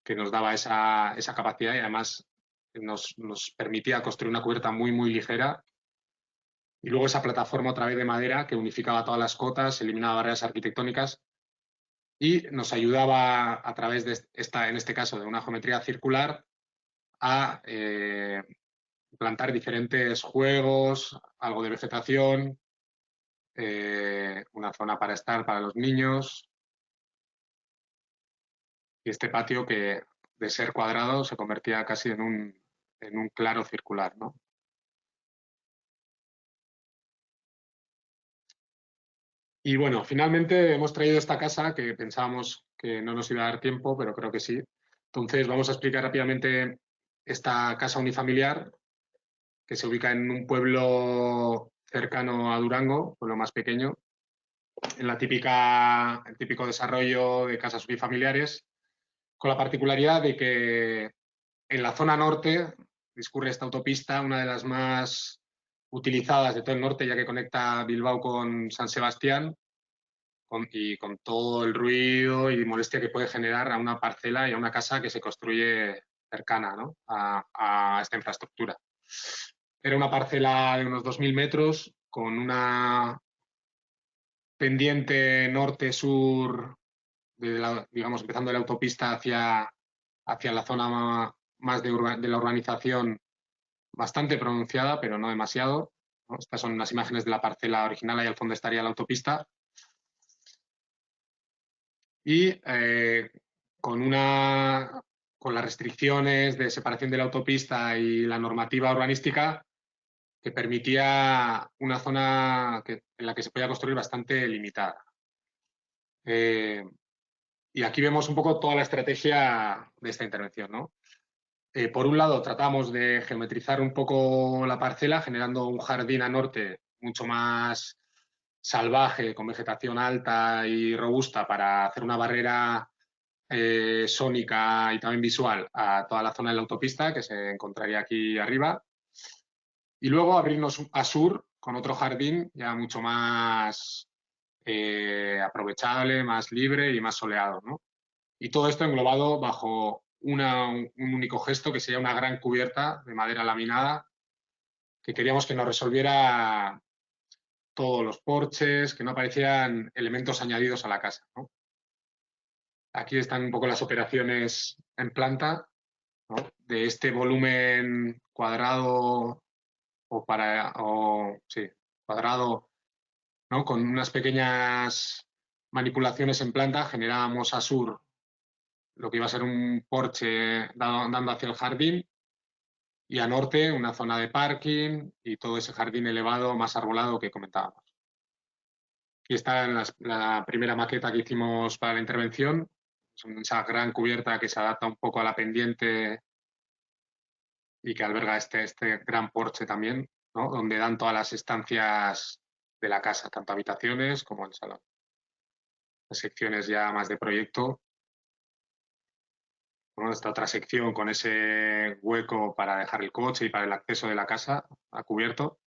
que nos daba esa capacidad y además nos permitía construir una cubierta muy, muy ligera. Y luego esa plataforma otra vez de madera que unificaba todas las cotas, eliminaba barreras arquitectónicas y nos ayudaba a través de en este caso, de una geometría circular a plantar diferentes juegos, algo de vegetación, una zona para estar para los niños. Y este patio que de ser cuadrado se convertía casi en un claro circular, ¿no? Y bueno, finalmente hemos traído esta casa que pensábamos que no nos iba a dar tiempo, pero creo que sí. Entonces vamos a explicar rápidamente esta casa unifamiliar que se ubica en un pueblo cercano a Durango, pueblo más pequeño, en el típico desarrollo de casas unifamiliares, con la particularidad de que en la zona norte discurre esta autopista, una de las más utilizadas de todo el norte, ya que conecta Bilbao con San Sebastián, y con todo el ruido y molestia que puede generar a una parcela y a una casa que se construye cercana, ¿no?, a esta infraestructura. Era una parcela de unos 2.000 metros con una pendiente norte-sur, digamos, empezando de la autopista hacia la zona más de la urbanización, bastante pronunciada, pero no demasiado, ¿no? Estas son las imágenes de la parcela original, ahí al fondo estaría la autopista. Y con las restricciones de separación de la autopista y la normativa urbanística que permitía una zona en la que se podía construir bastante limitada. Y aquí vemos un poco toda la estrategia de esta intervención, ¿no? Por un lado, tratamos de geometrizar un poco la parcela, generando un jardín a norte mucho más salvaje, con vegetación alta y robusta, para hacer una barrera sónica y también visual a toda la zona de la autopista que se encontraría aquí arriba. Y luego abrirnos a sur con otro jardín ya mucho más aprovechable, más libre y más soleado, ¿no? Y todo esto englobado bajo un único gesto, que sería una gran cubierta de madera laminada, que queríamos que nos resolviera todos los porches, que no aparecieran elementos añadidos a la casa, ¿no? Aquí están un poco las operaciones en planta, ¿no?, de este volumen cuadrado cuadrado, ¿no?, con unas pequeñas manipulaciones en planta. Generábamos a sur lo que iba a ser un porche dando hacia el jardín, y a norte una zona de parking y todo ese jardín elevado, más arbolado, que comentábamos. Aquí está la primera maqueta que hicimos para la intervención, esa gran cubierta que se adapta un poco a la pendiente y que alberga este gran porche también, ¿no?, donde dan todas las estancias de la casa, tanto habitaciones como el salón. Las secciones ya más de proyecto. Bueno, esta otra sección con ese hueco para dejar el coche y para el acceso de la casa a cubierto.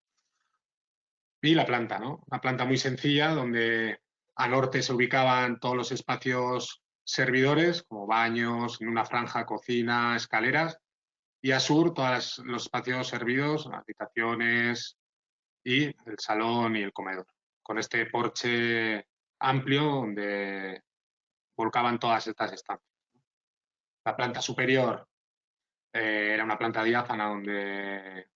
Y la planta, ¿no? Una planta muy sencilla, donde a norte se ubicaban todos los espacios servidores, como baños, en una franja, cocina, escaleras, y a sur todos los espacios servidos, habitaciones y el salón y el comedor, con este porche amplio donde volcaban todas estas estancias. La planta superior era una planta diáfana donde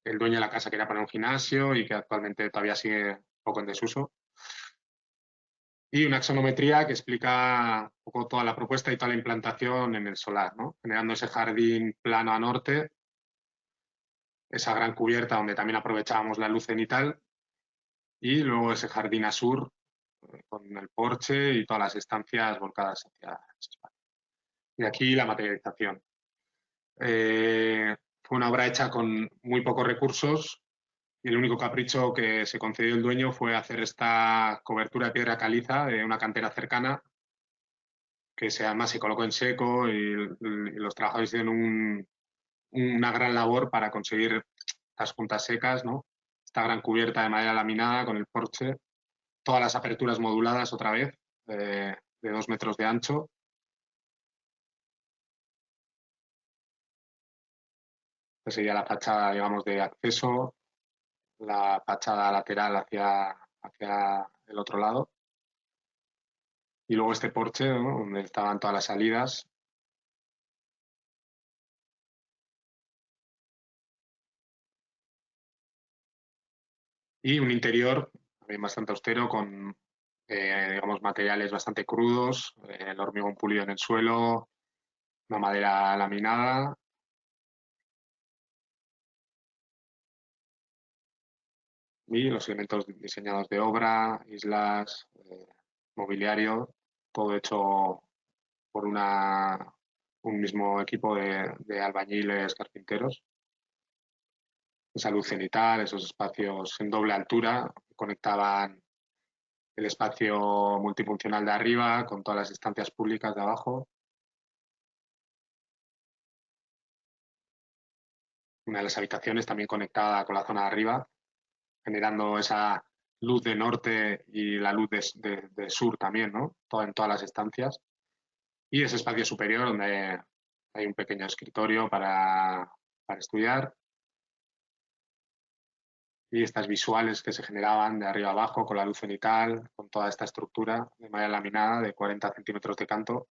el dueño de la casa quería poner un gimnasio y que actualmente todavía sigue un poco en desuso. Y una axonometría que explica un poco toda la propuesta y toda la implantación en el solar, ¿no?, generando ese jardín plano a norte, esa gran cubierta donde también aprovechábamos la luz cenital, y luego ese jardín a sur con el porche y todas las estancias volcadas hacia ese espacio. Y aquí la materialización. Fue una obra hecha con muy pocos recursos, y el único capricho que se concedió el dueño fue hacer esta cobertura de piedra caliza de una cantera cercana, que además se colocó en seco, y los trabajadores hicieron una gran labor para conseguir las juntas secas, ¿no?, esta gran cubierta de madera laminada con el porche, todas las aperturas moduladas otra vez, de 2 metros de ancho. Esta sería la fachada, digamos, de acceso, la fachada lateral hacia el otro lado, y luego este porche, ¿no?, donde estaban todas las salidas. Y un interior también bastante austero, con digamos, materiales bastante crudos, el hormigón pulido en el suelo, una madera laminada. Y los elementos diseñados de obra, islas, mobiliario, todo hecho por un mismo equipo de albañiles, carpinteros. esa luz cenital, esos espacios en doble altura, conectaban el espacio multifuncional de arriba con todas las estancias públicas de abajo. Una de las habitaciones también conectada con la zona de arriba, generando esa luz de norte y la luz de sur también, ¿no? En todas las estancias. Y ese espacio superior donde hay un pequeño escritorio para estudiar. Y estas visuales que se generaban de arriba abajo con la luz cenital, con toda esta estructura de malla laminada de 40 centímetros de canto.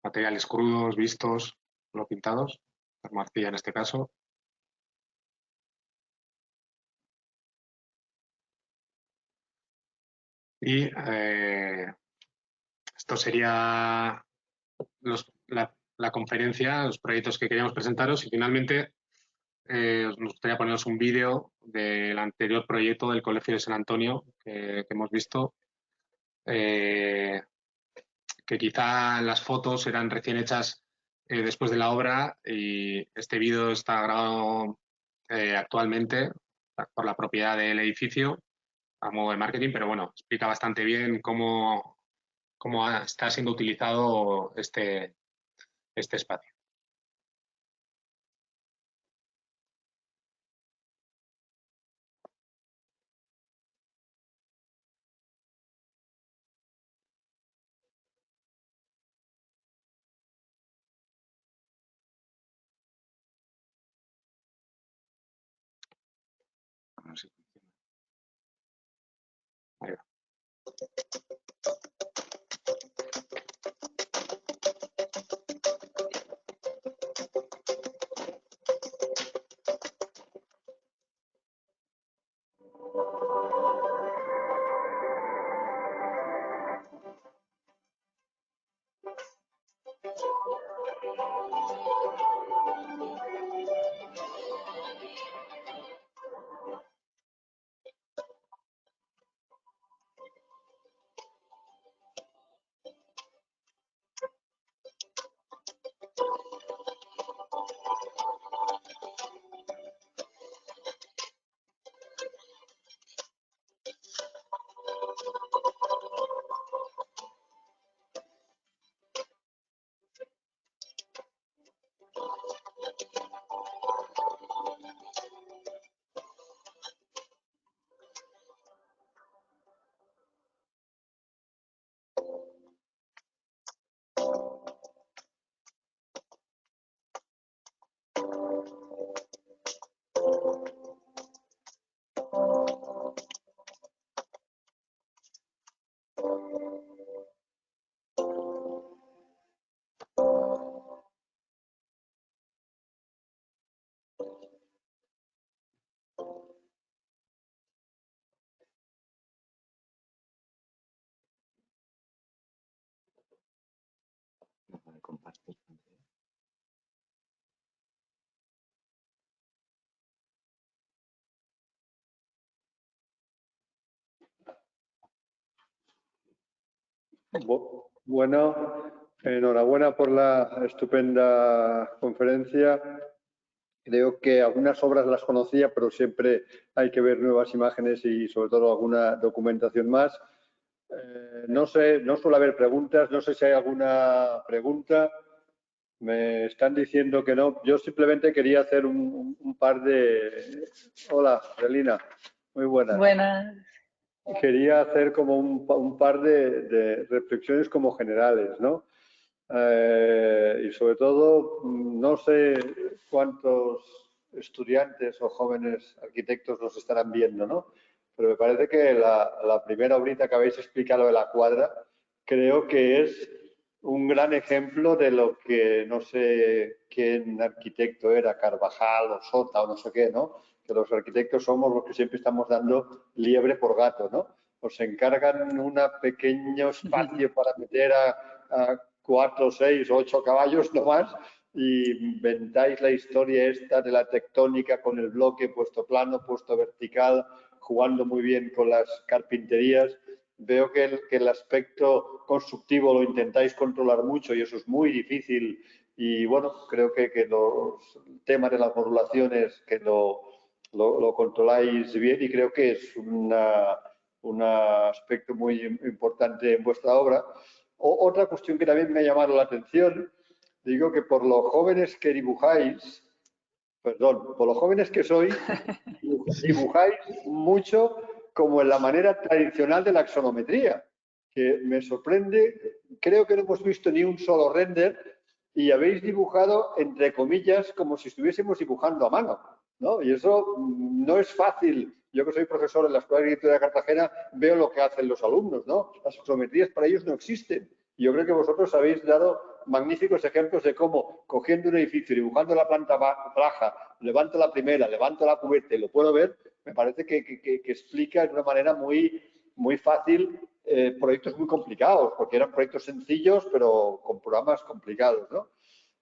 Materiales crudos, vistos, no pintados, termoarcilla en este caso. Y esto sería la conferencia, los proyectos que queríamos presentaros y finalmente nos gustaría poneros un vídeo del anterior proyecto del Colegio de San Antonio que hemos visto, que quizá las fotos eran recién hechas después de la obra y este vídeo está grabado actualmente por la propiedad del edificio a modo de marketing, pero bueno, explica bastante bien cómo está siendo utilizado este espacio. No sé. Ahí va. Bueno, enhorabuena por la estupenda conferencia. Creo que algunas obras las conocía, pero siempre hay que ver nuevas imágenes y sobre todo alguna documentación más. No sé, no suele haber preguntas, no sé si hay alguna pregunta. Me están diciendo que no. Yo simplemente quería hacer un par de... Hola, Relina. Muy buenas. Buenas. Quería hacer como un par de reflexiones como generales, ¿no? Y sobre todo, no sé cuántos estudiantes o jóvenes arquitectos nos estarán viendo, ¿no? Pero me parece que la primera obrita que habéis explicado de la cuadra, creo que es un gran ejemplo de lo que no sé quién arquitecto era, Carvajal o Sota o no sé qué, ¿no? Que los arquitectos somos los que siempre estamos dando liebre por gato, ¿no? Os encargan un pequeño espacio para meter a 4, 6, 8 caballos no más y inventáis la historia esta de la tectónica con el bloque puesto plano, puesto vertical, jugando muy bien con las carpinterías veo que el aspecto constructivo lo intentáis controlar mucho y eso es muy difícil. Y bueno, creo que los temas de las modulaciones que lo controláis bien y creo que es un aspecto muy importante en vuestra obra. Otra cuestión que también me ha llamado la atención, digo que por los jóvenes que dibujáis, perdón, por los jóvenes que sois, dibujáis mucho como en la manera tradicional de la axonometría, que me sorprende, creo que no hemos visto ni un solo render y habéis dibujado, entre comillas, como si estuviésemos dibujando a mano, ¿no? Y eso no es fácil. Yo que soy profesor en la Escuela de Arquitectura de Cartagena veo lo que hacen los alumnos, ¿no? Las axonometrías para ellos no existen. Y yo creo que vosotros habéis dado magníficos ejemplos de cómo, cogiendo un edificio, dibujando la planta baja, levanto la primera, levanto la cubierta y lo puedo ver, me parece que explica de una manera muy fácil proyectos muy complicados, porque eran proyectos sencillos, pero con programas complicados, ¿no?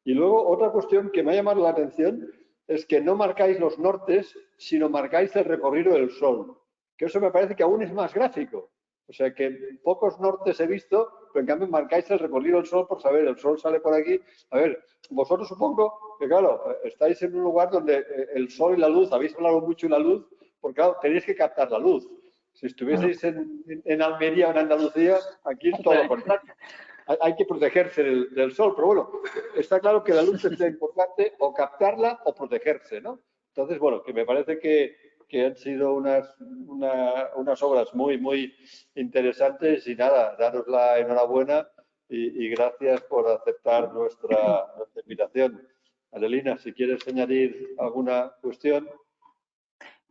Y luego, otra cuestión que me ha llamado la atención es que no marcáis los nortes, sino marcáis el recorrido del Sol, que eso me parece que aún es más gráfico. O sea, que pocos nortes he visto, pero en cambio marcáis el recorrido del Sol por saber, el Sol sale por aquí. A ver, vosotros supongo que, claro, estáis en un lugar donde el Sol y la luz, habéis hablado mucho de la luz, porque, claro, tenéis que captar la luz. Si estuvieseis en Almería o en Andalucía, aquí es todo lo contrario. Hay que protegerse del sol, pero bueno, está claro que la luz es importante o captarla o protegerse, ¿no? Entonces, bueno, que me parece que han sido unas obras muy interesantes y nada, daros la enhorabuena y gracias por aceptar nuestra invitación. Adelina, si quieres añadir alguna cuestión.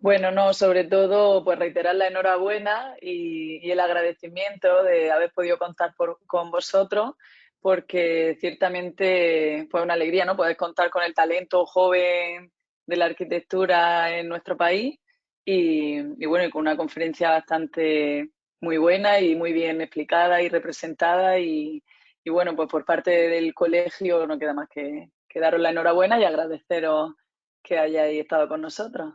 Bueno, no, sobre todo, pues reiterar la enhorabuena y el agradecimiento de haber podido contar con vosotros, porque ciertamente fue una alegría, ¿no? Poder contar con el talento joven de la arquitectura en nuestro país y bueno, y con una conferencia bastante muy buena y muy bien explicada y representada y bueno, pues por parte del colegio no queda más que daros la enhorabuena y agradeceros que hayáis estado con nosotros.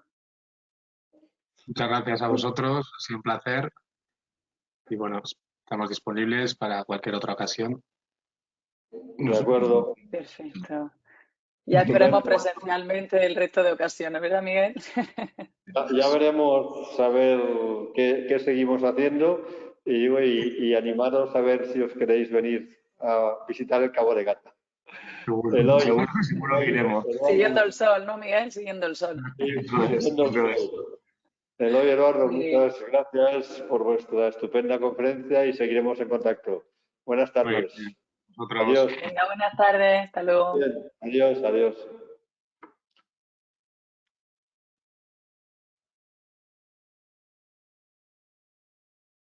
Muchas gracias a vosotros, ha sido un placer. Y bueno, estamos disponibles para cualquier otra ocasión. De acuerdo. Perfecto. Ya esperemos presencialmente el resto de ocasiones, ¿verdad, Miguel? Ya veremos a ver qué seguimos haciendo y animaros a ver si os queréis venir a visitar el Cabo de Gata. Seguro que iremos. Siguiendo el sol, ¿no, Miguel? Siguiendo el sol. Eloy, Eduardo, muchas gracias por vuestra estupenda conferencia y seguiremos en contacto. Buenas tardes. Adiós. Venga, buenas tardes. Hasta luego. Bien. Adiós.